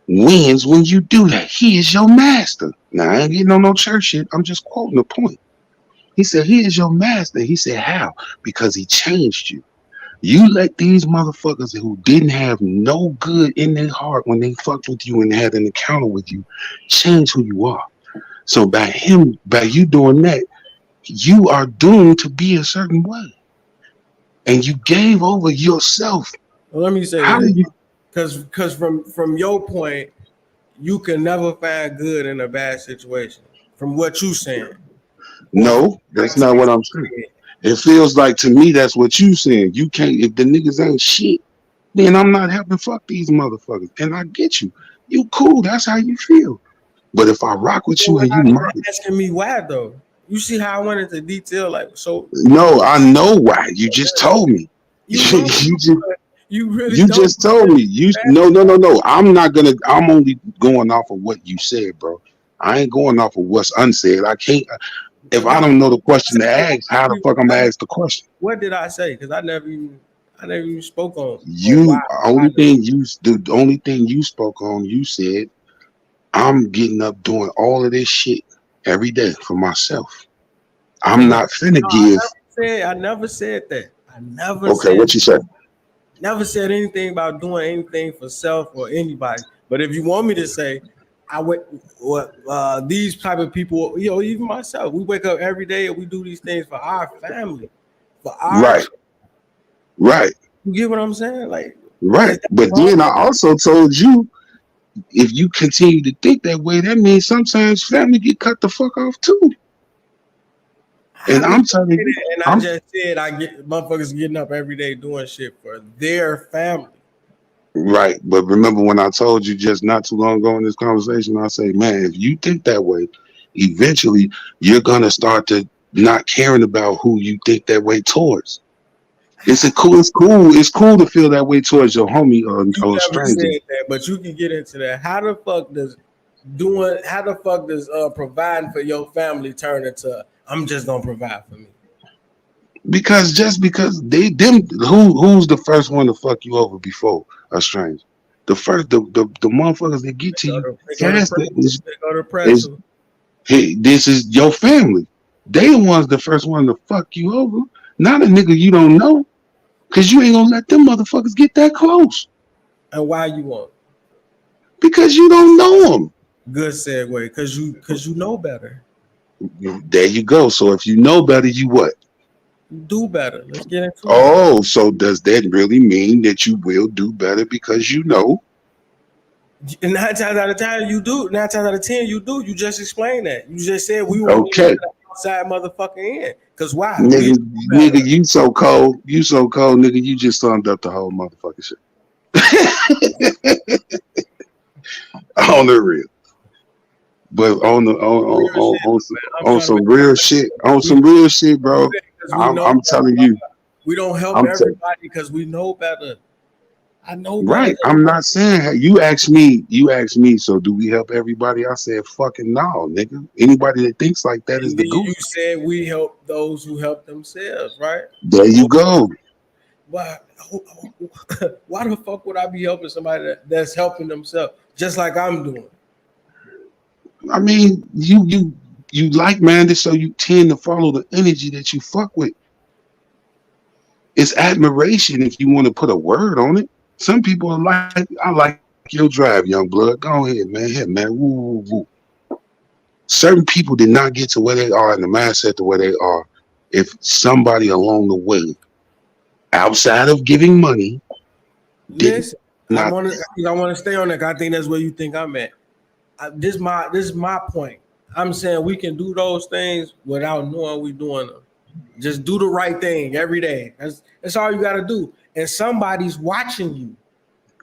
wins when you do that. He is your master. Now, I ain't getting on no church shit. I'm just quoting the point. He said, he is your master. He said, how? Because he changed you. You let these motherfuckers who didn't have no good in their heart when they fucked with you and had an encounter with you change who you are. So by you doing that, you are doomed to be a certain way. And you gave over yourself. Well, let me say How this. did you? Because from your point, you can never find good in a bad situation. From what you saying. No, that's not what I'm saying. It feels like to me that's what you saying. You can't, if the niggas ain't shit, then I'm not helping fuck these motherfuckers. And I get you. You cool, that's how you feel. But if I rock with you You're and you not mother, asking me why though. You see how I went into detail, like so. no, I know why. You just told me. You know, you really You don't. just told me. You no. I'm only going off of what you said, bro. I ain't going off of what's unsaid. I can't. If I don't know the question to ask, how the fuck I'm gonna ask the question? What did I say? Because I never even spoke on You why. the only thing you spoke on, you said, I'm getting up doing all of this shit every day for myself. I'm not finna give. I never said that. I never Okay, said. what you said? Never said anything about doing anything for self or anybody. But if you want me to say, I went what these type of people, even myself, we wake up every day and we do these things for our family, for our Right. You get what I'm saying? Like, right. But then I also told you, if you continue to think that way, that means sometimes family get cut the fuck off too. And I'm telling you, and I just said I get motherfuckers getting up every day doing shit for their family. right. But remember when I told you just not too long ago in this conversation, I say, man, if you think that way, eventually you're gonna start to not caring about who you think that way towards. It's cool to feel that way towards your homie You or never stranger. said that, but you can get into that. How the fuck does providing for your family turn into I'm just gonna provide for me? Because just because who's the first one to fuck you over before a stranger? The motherfuckers that get to you faster They go to is pretzel. hey, this is your family. They the ones the first one to fuck you over, not a nigga you don't know, cause you ain't gonna let them motherfuckers get that close And why you want? because you don't know them. Good segue, cause you know better. There you go. So if you know better, you what? You do better. Let's get into it. Oh, so does that really mean that you will do better because you know? And 9 times out of 10 you do. 9 times out of 10 you do. You just explained that. You just said we won't even Okay. let the outside motherfucker in. Cause why? We Nigga, know nigga, better. you so cold. You so cold, nigga. You just summed up the whole motherfucking shit. On the real. But Real shit, man. I'm on trying to some make real shit, we do bro. that because we know I'm better. telling you, We don't help I'm t- everybody because we know better. I know better right. than I'm not saying you asked me, so do we help everybody? I said fucking no, nigga. Anybody that thinks like that is and the then you goof. said we help those who help themselves, right? There you go. Why, why the fuck would I be helping somebody that's helping themselves just like I'm doing? I mean, you like minded, so you tend to follow the energy that you fuck with. It's admiration if you want to put a word on it. Some people are like, I like your drive, young blood. Go ahead, man. Here, man. Woo, woo, woo. Certain people did not get to where they are in the mindset to where they are if somebody along the way, outside of giving money, did Listen, not. I want to stay on that. 'Cause I think that's where you think I'm at. This is my point. I'm saying we can do those things without knowing we doing them. Just do the right thing every day. That's all you got to do. And somebody's watching you.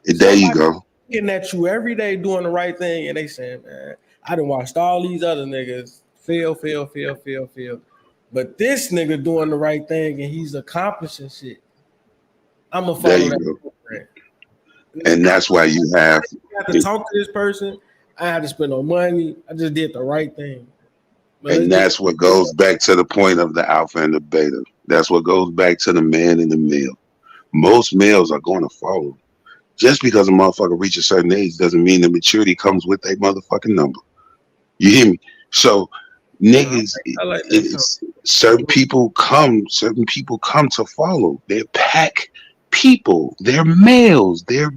There you Somebody's go. looking at you every day doing the right thing, and they saying, "Man, I done watched all these other niggas fail. But this nigga doing the right thing, and he's accomplishing shit. I'm gonna There follow you that go. program." And that's why you have. I have to talk to this person. I had to spend no money. I just did the right thing. But let's And get that's what goes back to the point of the alpha and the beta. That's what goes back to the man and the male. Most males are going to follow. Just because a motherfucker reaches a certain age doesn't mean the maturity comes with a motherfucking number. You hear me? So niggas, I like that certain people come to follow. They're pack people. They're males. They're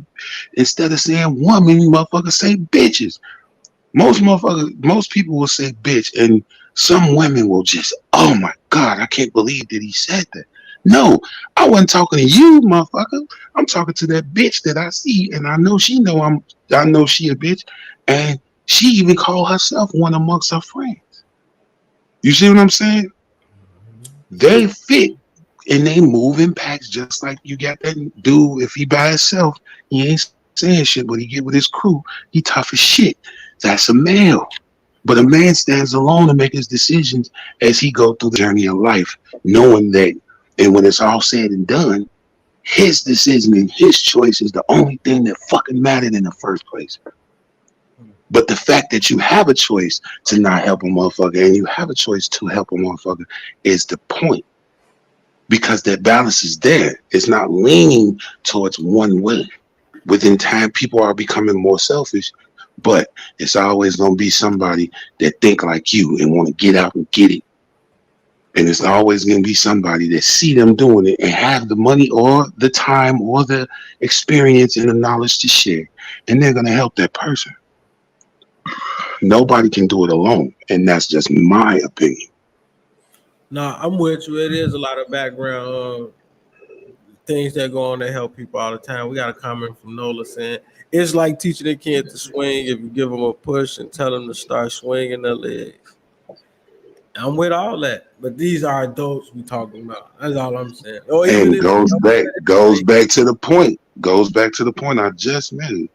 instead of saying woman, motherfuckers say bitches. Most people will say bitch, and some women will just, oh my god, I can't believe that he said that. No, I wasn't talking to you, motherfucker. I'm talking to that bitch that I see, and I know she know I know she a bitch, and she even called herself one amongst her friends. You see what I'm saying? They fit and they move in packs just like you got that dude. If he by himself, he ain't saying shit, but he get with his crew, he tough as shit. That's a male. But a man stands alone to make his decisions as he go through the journey of life, knowing that, and when it's all said and done, his decision and his choice is the only thing that fucking mattered in the first place. But the fact that you have a choice to not help a motherfucker and you have a choice to help a motherfucker is the point. Because that balance is there. It's not leaning towards one way. Within time, people are becoming more selfish, but it's always going to be somebody that think like you and want to get out and get it. And it's always going to be somebody that see them doing it and have the money or the time or the experience and the knowledge to share. And they're going to help that person. Nobody can do it alone. And that's just my opinion. No, I'm with you. It is a lot of background things that go on that help people all the time. We got a comment from Nola saying it's like teaching a kid to swing if you give them a push and tell them to start swinging their legs. I'm with all that, but these are adults we talking about. That's all I'm saying. Or even And if goes back to the point. Goes back to the point I just made.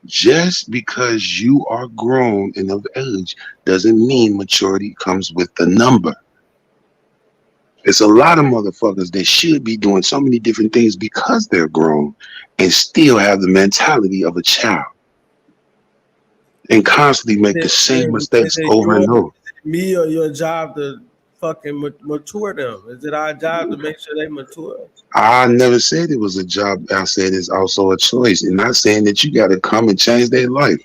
Just because you are grown and of age doesn't mean maturity comes with the number. It's a lot of motherfuckers that should be doing so many different things because they're grown and still have the mentality of a child and constantly make the same is mistakes it over your and over. me or your job to fucking mature them? Is it our job to make sure they mature? I never said it was a job. I said it's also a choice. And not saying that you got to come and change their life.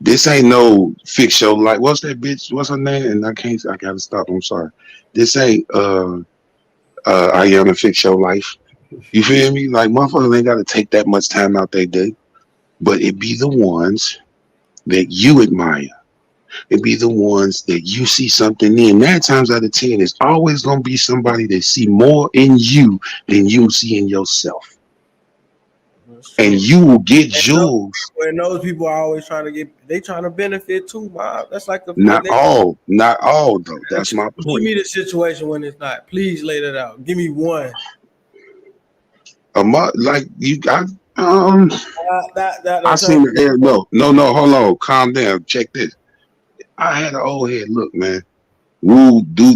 This ain't no fix your life. What's that bitch? What's her name? And I gotta stop. I'm sorry. This ain't I am to fix your life. You feel me? Like motherfuckers ain't gotta take that much time out their day. But it be the ones that you admire. It be the ones that you see something in. 9 times out of 10, it's always gonna be somebody that see more in you than you see in yourself. That's And true. you will get And those, jewels. and those people are always trying to they trying to benefit too, man. That's like the Not all though. That's my give point. me the situation when it's not. Please lay that out. Give me one. Like you got That I I'm seen telling the air. No, hold on, calm down. Check this. I had an old head. Look, man. Woo, do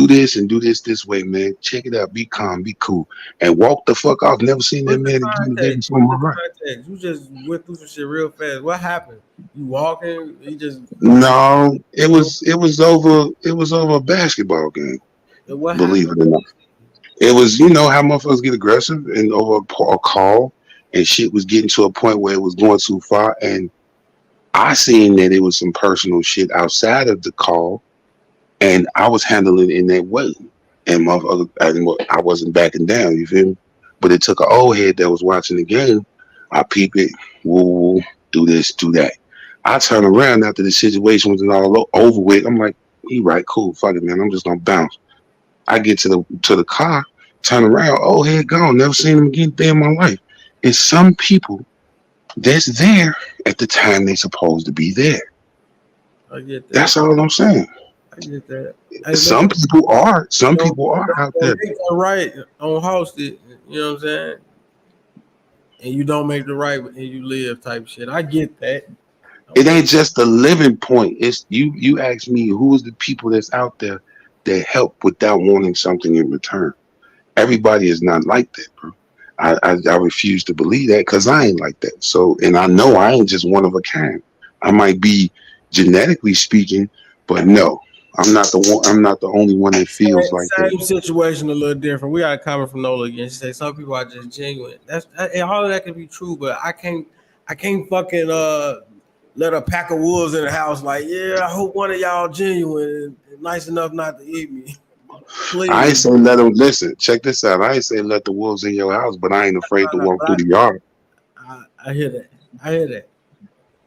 this and do this way, man. Check it out. Be calm, be cool, and walk the fuck off. Never seen that what's the man again. Day context? before What's my the life. context? You just went through some shit real fast. What happened? You walking? You just No, it was over a basketball game. what Believe happened? it or not, it was how motherfuckers get aggressive and over a call, and shit was getting to a point where it was going too far, and I seen that it was some personal shit outside of the call, and I was handling it in that way. And I wasn't backing down, you feel me? But it took an old head that was watching the game. I peep it, woo, woo, do this, do that. I turn around after the situation was all over with. I'm like, he right, cool, fuck it, man. I'm just gonna bounce. I get to the car, turn around, old head gone. Never seen him again day in my life. It's some people that's there at the time they supposed to be there. I get that. That's all I'm saying. I get that. Hey, man, Some people are. Some don't, people are out there. make the right on host it. You know what I'm saying? And you don't make the right and you live type shit. I get that. It ain't just a living point. It's you ask me who is the people that's out there that help without wanting something in return. Everybody is not like that, bro. I refuse to believe that because I ain't like that. So and I know I ain't just one of a kind. I might be genetically speaking, but no, I'm not the one. I'm not the only one that feels like that. Same situation, a little different. We got a comment from Nola again. She said some people are just genuine. And all of that can be true, but I can't fucking let a pack of wolves in the house. Like, yeah, I hope one of y'all genuine and nice enough not to eat me. I ain't Please. say let them listen. Check this out. I ain't say let the wolves in your house, but I ain't afraid to walk through the yard. I hear that. I hear that.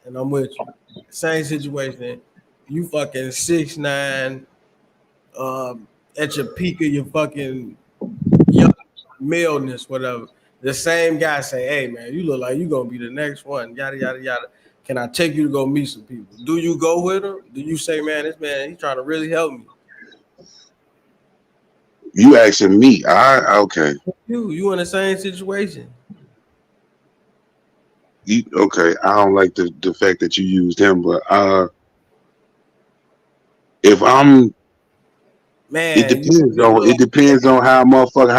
And I'm with you. Same situation. You fucking 6'9", at your peak of your fucking young maleness, whatever. The same guy say, "Hey man, you look like you gonna be the next one." Yada yada yada. Can I take you to go meet some people? Do you go with him? Do you say, "Man, this man, he's trying to really help me"? You asking me? I okay. You in the same situation. You okay? I don't like the fact that you used him, but if I'm, Man, it depends on how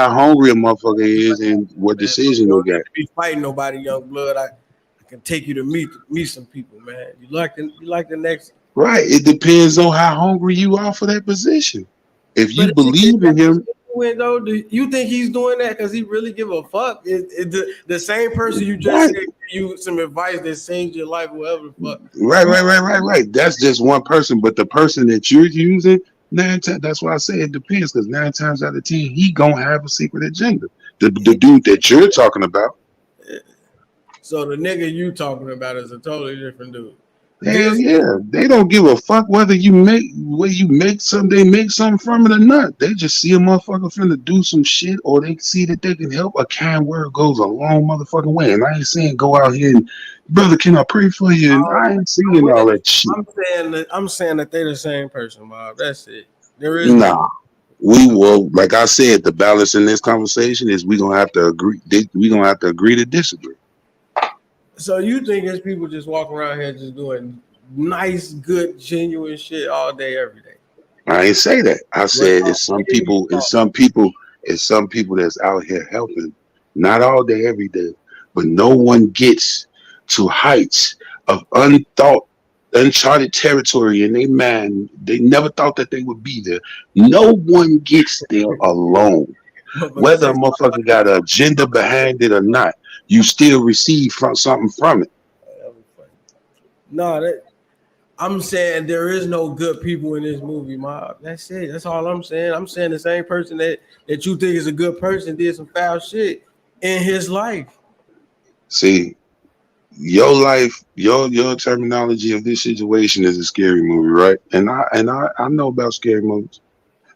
hungry a motherfucker is and what man, decision you they don't need got. to be fighting nobody, young blood. I can take you to meet some people, man. You like the next. Right. It depends on how hungry you are for that position. If But you believe in him, though, do you think he's doing that because he really give a fuck? Is the same person you just right, said give you some advice that changed your life, whatever the fuck? right. That's just one person, but the person that you're using 9 times. That's why I say it depends, because 9 times out of 10, he gonna have a secret agenda. The dude that you're talking about. So the nigga you talking about is a totally different dude. Hell This yeah, they don't give a fuck whether you make some, they make something from it or not. They just see a motherfucker finna do some shit, or they see that they can help. A kind word goes a long motherfucking way. And I ain't saying go out here and brother, can I pray for you? And I ain't I'm seeing with all it. that shit. I'm saying that they the same person, Bob. That's it. There is Nah. We will, like I said, the balance in this conversation is we're gonna have to agree. We're gonna have to agree to disagree. So you think there's people just walking around here just doing nice, good, genuine shit all day, every day? I ain't say that. I What said about it's some people, it's some people that's out here helping, not all day, every day, but no one gets to heights of uncharted territory in their mind. They never thought that they would be there. No one gets there alone. motherfuckers Whether a say motherfucker got an agenda behind it or not, you still receive something from it. no, that I'm saying there is no good people in this movie, Mob. That's it. That's all I'm saying. I'm saying the same person that you think is a good person did some foul shit in his life. See, your life, your terminology of this situation is a scary movie, right? And I know about scary movies,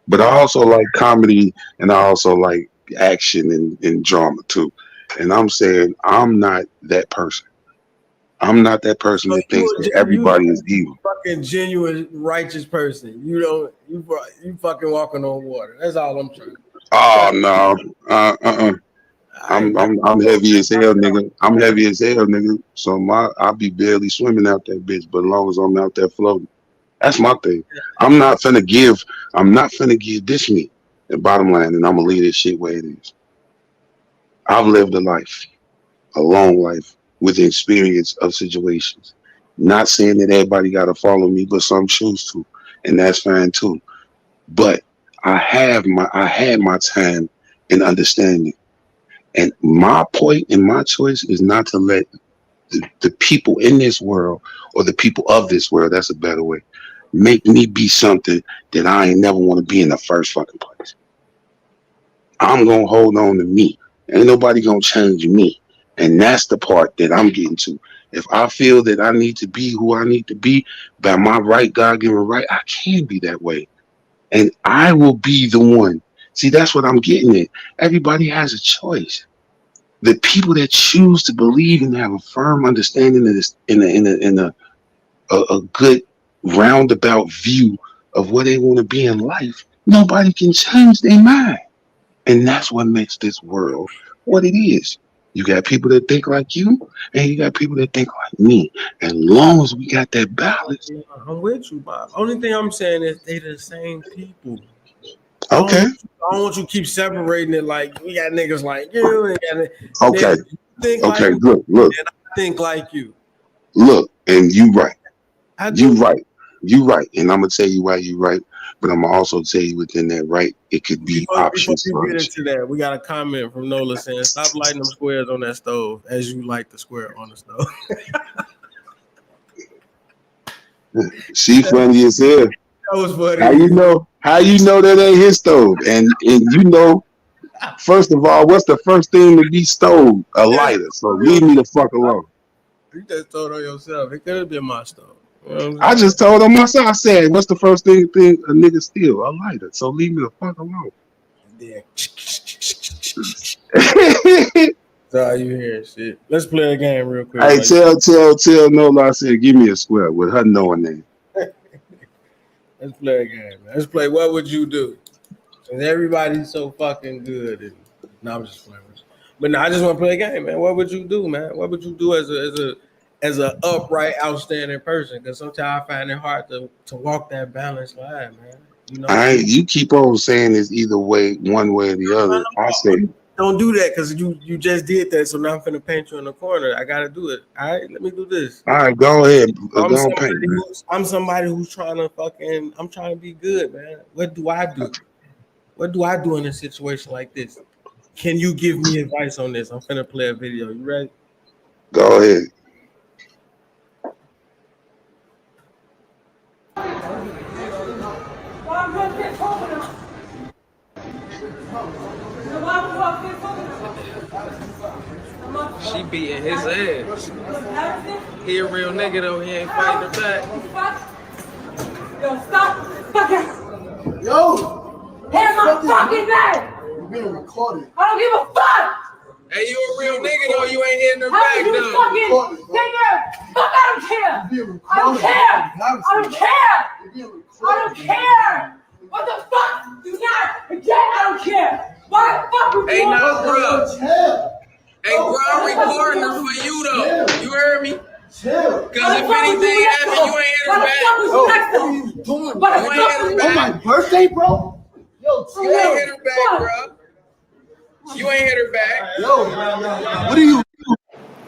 but I also like comedy and I also like action and drama too. And I'm saying I'm not that person. I'm not that person So that thinks that everybody is evil. fucking genuine righteous person. You don't you fucking walking on water. That's all I'm trying. Oh no. I'm heavy as hell, nigga. I'm heavy as hell, nigga. So I'll be barely swimming out that bitch, but as long as I'm out there floating. That's my thing. I'm not finna give this me the bottom line, and I'm gonna leave this shit where it is. I've lived a long life with experience of situations. Not saying that everybody gotta follow me, but some choose to, and that's fine too. But I had my time in understanding. And my point and my choice is not to let the people in this world or the people of this world, that's a better way, make me be something that I ain't never want to be in the first fucking place. I'm gonna hold on to me. Ain't nobody gonna change me. And that's the part that I'm getting to. If I feel that I need to be who I need to be by my right God given right, I can be that way. And I will be the one. See, that's what I'm getting at. Everybody has a choice. The people that choose to believe and have a firm understanding of this in a good roundabout view of where they want to be in life, nobody can change their mind. And that's what makes this world what it is. You got people that think like you, and you got people that think like me. And long as we got that balance, I'm with you, Bob. Only thing I'm saying is they the same people. okay, I don't want you to keep separating it like we got niggas like you and okay, then you think like okay. me Look, and I think like you. and you right. I You do. right. You right. And I'm gonna tell you why you right. But I'm gonna also tell you within that right, it could be Before options you for get us. into that, we got a comment from Nola saying, "Stop lighting them squares on that stove as you light the square on the stove." She funny as hell. That was funny. How you know that ain't his stove? And you know, first of all, what's the first thing to be stole? A lighter. So leave me the fuck alone. You just told on yourself. It could have been my stove. You know what I I'm saying? just told him myself. I said, what's the first thing a nigga steal? A lighter. So leave me the fuck alone. Yeah. That's all you hear, shit. Let's play a game real quick. Hey, tell Nola I said, give me a square with her knowing that. Let's play a game, man. Let's play What Would You Do? Because everybody's so fucking good. No, I'm just playing with you. But no, I just want to play a game, man. What would you do, man? What would you do as a upright, outstanding person? Because sometimes I find it hard to walk that balanced line, man. You know, You keep on saying it's either way, one way or the other. I say, don't do that because you just did that. So now I'm finna paint you in the corner. I gotta do it. All right, let me do this. all right, go ahead, go on paint, man. I'm somebody who's trying to I'm trying to be good, man. What do I do? What do I do in a situation like this? Can you give me advice on this? I'm finna play a video. You ready? Go ahead. She beating his ass. He a real nigga though. He ain't fighting her back. Yo, stop fucking. Yo! Here's my fucking name! You're being recorded. I don't give a fuck! Hey, you a real nigga though. You ain't hitting her How back did you though. fucking take her? Fuck, I don't care! I don't care! I don't care! I don't care! What the fuck? Do not again. I don't care. Why the fuck would you? Hey, nah, bro. Hey, bro, I'm recording her for you though. You heard me? Chill. Because if anything happened, you ain't hit her back. What are you doing? What You ain't hit her On back. my birthday, bro? Yo, You ain't hit her back, bro. You ain't hit her back. Yo, what are you?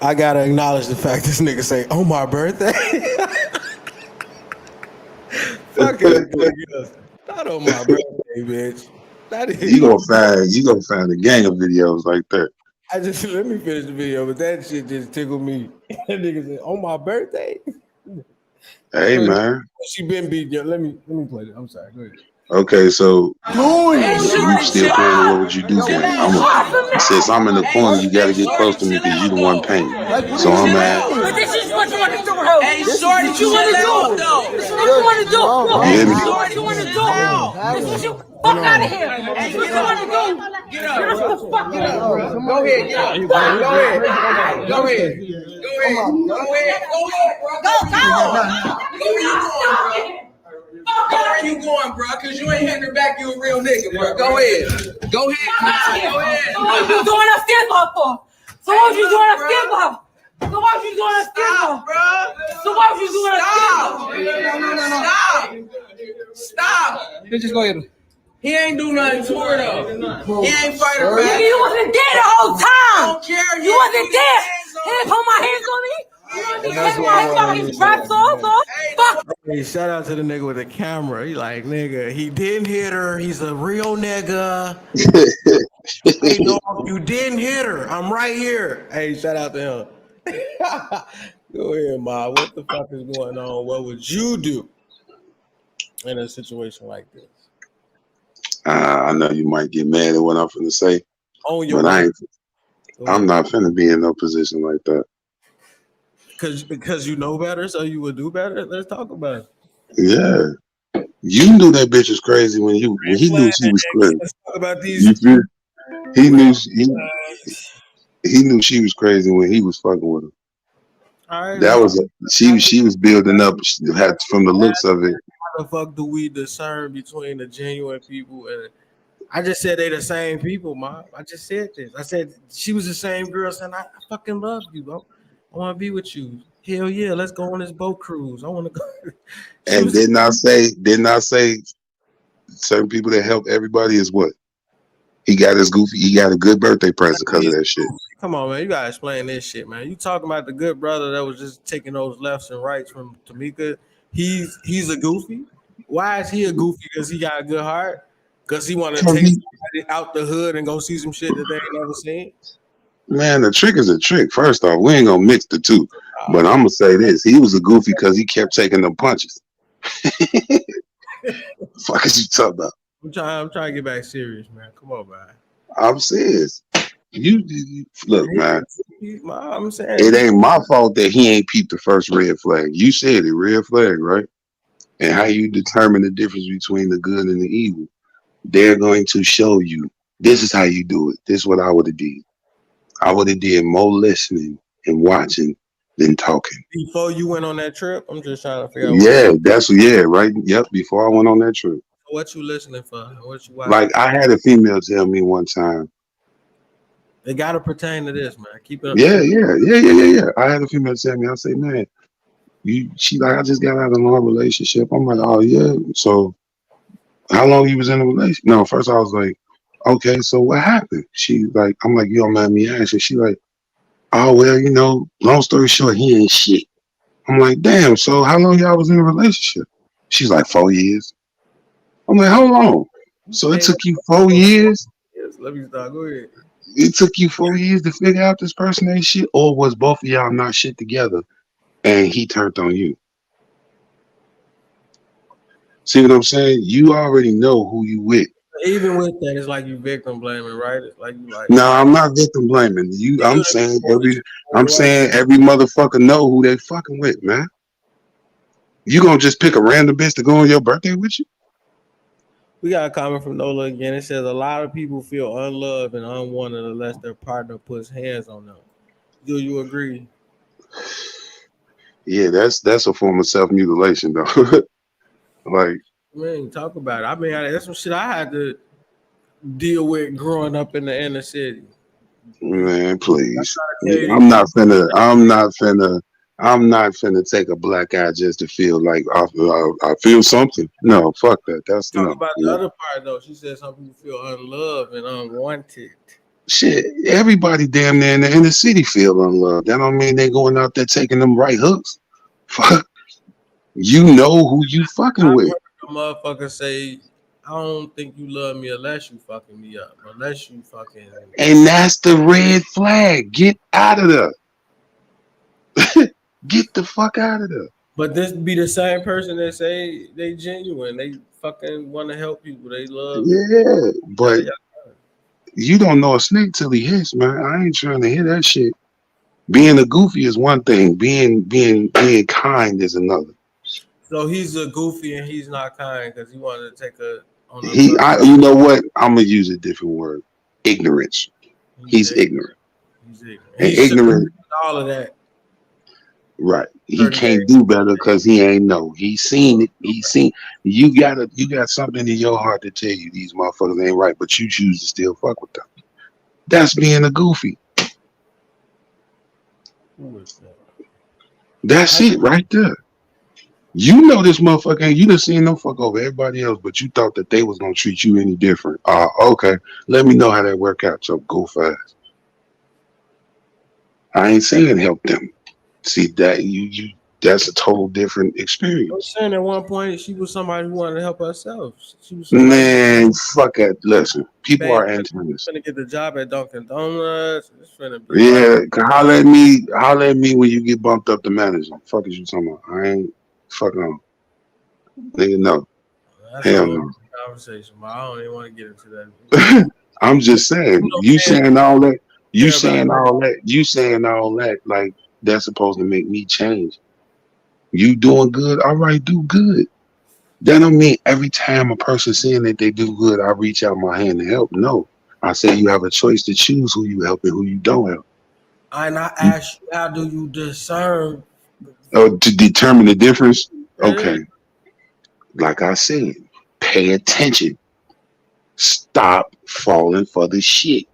I gotta acknowledge the fact this nigga say, "On my birthday." Fuck it, nigga. Not on my birthday, bitch. That is. You gonna find a gang of videos like that. I just let me finish the video, but that shit just tickled me. That nigga said, "On my birthday." Hey man. She been beat. Let me play it. I'm sorry. Go ahead. Okay, so Doing you still playing? What would you do for me? Since I'm in the corner, you gotta get close to me because you the one paying. So I'm mad. But this is what you want to do, bro. Hey, shorty, What you want to do? This is what you want to do. Yeah, This is what you want to do. This is you. Fuck out of here. This is what you want to do. Get Get up. the fuck out of here. Go ahead, get up. Go ahead. Go ahead. Go ahead. Go ahead. Go ahead, bro. Go where you going, bro. Go where you going, bro? Because you ain't hitting her back. You a real nigga, bro. Go ahead. Go ahead. Go ahead. So what you doing upstairs for? So what you doing upstairs for? So what you doing upstairs for? Stop, bro. So what you doing upstairs for? Stop. Just go ahead. He ain't do nothing to her though. He ain't fight her back. Nigga, you wasn't there the whole I time. don't care. You wasn't there. He didn't put my hands on me. You didn't take my fucking straps off. Fuck. Hey, shout out to the nigga with the camera. He like, nigga, he didn't hit her. He's a real nigga. Hey, dog, you didn't hit her. I'm right here. Hey, shout out to him. Go ahead, Ma. What the fuck is going on? What would you do in a situation like this? I know you might get mad at what I'm finna say, On your but way. I'm not finna be in no position like that. Because you know better, so you would do better. Let's talk about it. Yeah, you knew that bitch was crazy when he knew she was crazy. Let's talk about You these. feel? He knew she was crazy when he was fucking with her. All right, That was she was building up from the looks of it. how the fuck do we discern between the genuine people and I just said they the same people, Mom. I just said this. I said she was the same girl saying, I fucking love you, bro. I want to be with you. Hell yeah, let's go on this boat cruise. I want to go. And did not say certain people that help everybody is what? He got his goofy, he got a good birthday present because of that shit. Come on, man. You gotta explain this shit, man. You talking about the good brother that was just taking those lefts and rights from Tamika. He's a goofy. Why is he a goofy? Because he got a good heart? Because he want to take somebody out the hood and go see some shit that they ain't never seen? Man, the trick is a trick. First off, we ain't gonna mix the two. But I'm gonna say this: he was a goofy because he kept taking them punches. Fuck is you talking about? I'm trying to get back serious, man. Come on, man. I'm serious. You look, man. I'm saying It ain't my fault that he ain't peeped the first red flag. You said it, red flag, right? And how you determine the difference between the good and the evil. They're going to show you. This is how you do it. This is what I would have did. I would have did more listening and watching than talking. Before you went on that trip, I'm just trying to figure out. Right. Yep. Before I went on that trip. What you listening for? What you watching? Like I had a female tell me one time. They gotta pertain to this, man. Keep it up. Yeah. I had a female tell me. I say, man, she like, I just got out of a long relationship. I'm like, oh yeah. So how long you was in a relationship? No, first I was like, okay, so what happened? She like, I'm like, you don't mind me asking. She like, oh well, long story short, he ain't shit. I'm like, damn, so how long y'all was in a relationship? She's like 4 years. I'm like, how long? So it took you 4 years? Yes, let me start. Go ahead. It took you 4 years to figure out this person ain't shit? Or was both of y'all not shit together and he turned on you? See what I'm saying? You already know who you with. Even with that, it's like you victim blaming, right? It's like you like. No, I'm not victim blaming you. I'm saying every motherfucker know who they fucking with, man. You gonna just pick a random bitch to go on your birthday with you? We got a comment from Nola again. It says a lot of people feel unloved and unwanted unless their partner puts hands on them. Do you agree? Yeah, that's a form of self-mutilation though. Like Man, talk about it. I mean, that's some shit I had to deal with growing up in the inner city. Man, please. tell you I'm not finna. I'm not finna take a black eye just to feel like I feel something. No, fuck that. That's Talk no. about the other part though. She said some people feel unloved and unwanted. Shit. Everybody damn near in the inner city feel unloved. That don't mean they going out there taking them right hooks. Fuck. You know who you fucking I've with. heard a motherfucker say, I don't think you love me unless you fucking me up. Unless you fucking And that's the red flag. Get out of there. Get the fuck out of there. But this be the same person that say they genuine. They fucking want to help people. They love Yeah, but Yeah. you don't know a snake till he hits, man. I ain't trying to hear that shit. Being a goofy is one thing. Being kind is another. So he's a goofy and he's not kind because he wanted to take a on the You know what? I'm gonna use a different word. Ignorance. He's ignorant. He's ignorant. And He should ignorant. all of that. Right. He can't do better because he ain't know. He seen it. He seen. You got something in your heart to tell you these motherfuckers ain't right, but you choose to still fuck with them. That's being a goofy. Who is that? That's it right there. You know this motherfucker ain't. You done seen them fuck over everybody else, but you thought that they was gonna treat you any different. Okay. Let me know how that work out. So go fast. I ain't saying help them. See that you that's a total different I'm experience. saying at one point she was somebody who wanted to help herself. She was somebody Man, fuck it. Listen, people who are antennas. finna get the job at Dunkin' Donuts. It's finna be Yeah, holler at me when you get bumped up to manager. Fuck is you talking about? I ain't fuck on. Nigga, no. That's a Hell whole no. conversation, but I don't even want to get into that. I'm just saying, you saying all that, you care about saying all that, you saying all that, like that's supposed to make me change. You doing good, all right, do good. That don't mean every time a person saying that they do good, I reach out my hand to help. No. I say you have a choice to choose who you help and who you don't help. And I ask you, how do you discern? To determine the difference, Yeah. okay. Like I said, pay attention. Stop falling for the shit.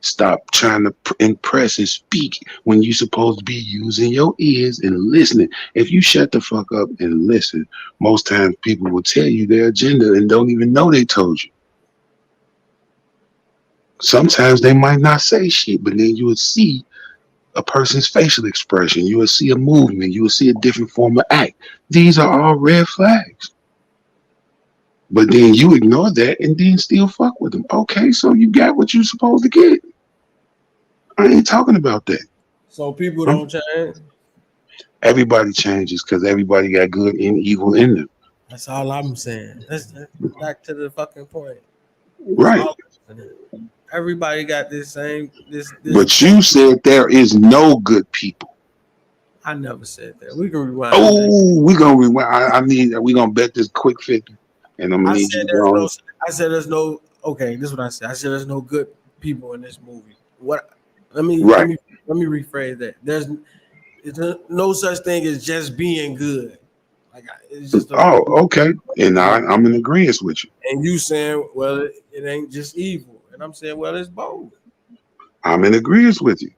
Stop trying to impress and speak when you're supposed to be using your ears and listening. If you shut the fuck up and listen, most times people will tell you their agenda and don't even know they told you. Sometimes they might not say shit, but then you will see a person's facial expression. You will see a movement. You will see a different form of act. These are all red flags. But then you ignore that and then still fuck with them. Okay, so you got what you're supposed to get. I ain't talking about that. So people don't change. Everybody changes because everybody got good and evil in them. That's all I'm saying. That's back to the fucking point. Right. Everybody got this same this. But you said there is no good people. I never said that. We can rewind. Oh, we gonna rewind. We gonna bet this quick 50, and I'm gonna need you to go. I said there's no. Okay, this is what I said. I said there's no good people in this movie. What? Let me rephrase that. There's no such thing as just being good. Like it's just. Okay, and I'm in agreement with you. And you saying, well, it ain't just evil, and I'm saying, well, it's both. I'm in agreement with you.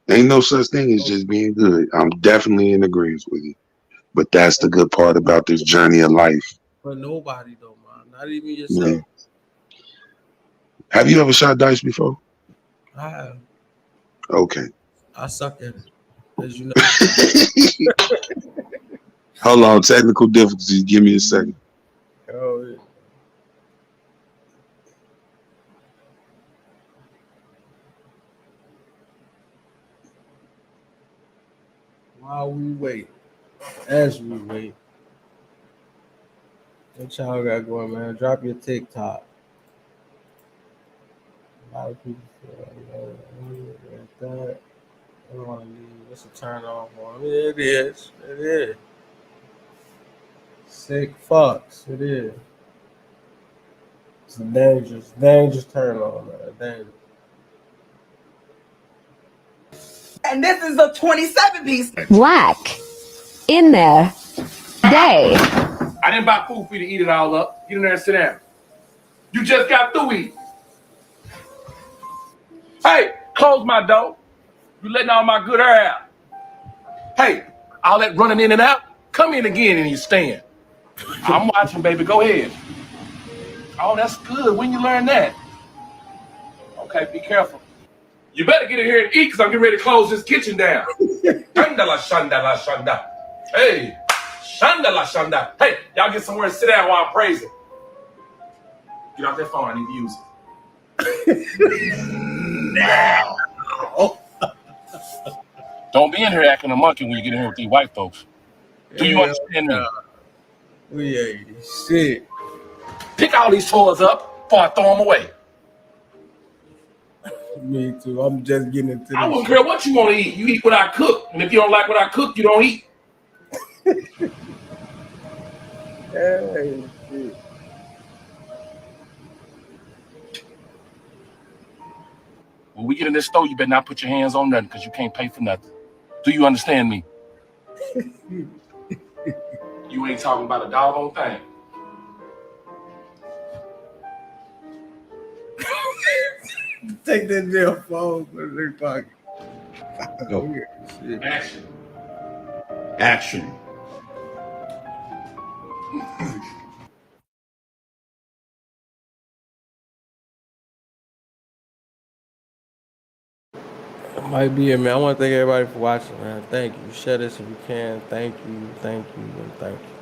Ain't no such thing as just being good. I'm definitely in agreement with you. But that's the good part about this journey of life. But nobody though, man. Not even yourself. Man. Have you ever shot dice before? I have. Okay. I suck at it, as you know. Hold on, technical difficulties. Give me a second. Oh, yeah. While we wait, as we wait, what y'all got going, man? Drop your TikTok. A lot of people feel like that. I don't want to leave. It's a turn off for me. It is. It is. Sick fucks. It is. It's a dangerous turn on, man. Dangerous. And this is a 27 piece. Black in there. Day. I didn't buy food for you to eat it all up. Get in there and sit down. You just got through eating. Hey, close my door. You letting all my good air out. Hey, all that running in and out, come in again and you stand. I'm watching, baby. Go ahead. Oh, that's good. When you learn that? Okay, be careful. You better get in here and eat because I'm getting ready to close this kitchen down. Shanda la shanda la shanda. Hey, shanda la shanda. Hey, y'all get somewhere and sit down while I'm praising. Get off that phone. I need to use it. Now. Don't be in here acting a monkey when you get in here with these white folks. Do you understand me? We ain't shit. Pick all these toys up before I throw them away. Me too. I'm just getting into this. I wouldn't care what you want to eat. You eat what I cook. And if you don't like what I cook, you don't eat. Hey, shit. When we get in this store, you better not put your hands on nothing because you can't pay for nothing. Do you understand me? You ain't talking about a doggone thing. Take that damn phone from their pocket. Go. Shit. Action. Action. That might be it, man. I want to thank everybody for watching, man. Thank you. Share this if you can. Thank you, and thank you.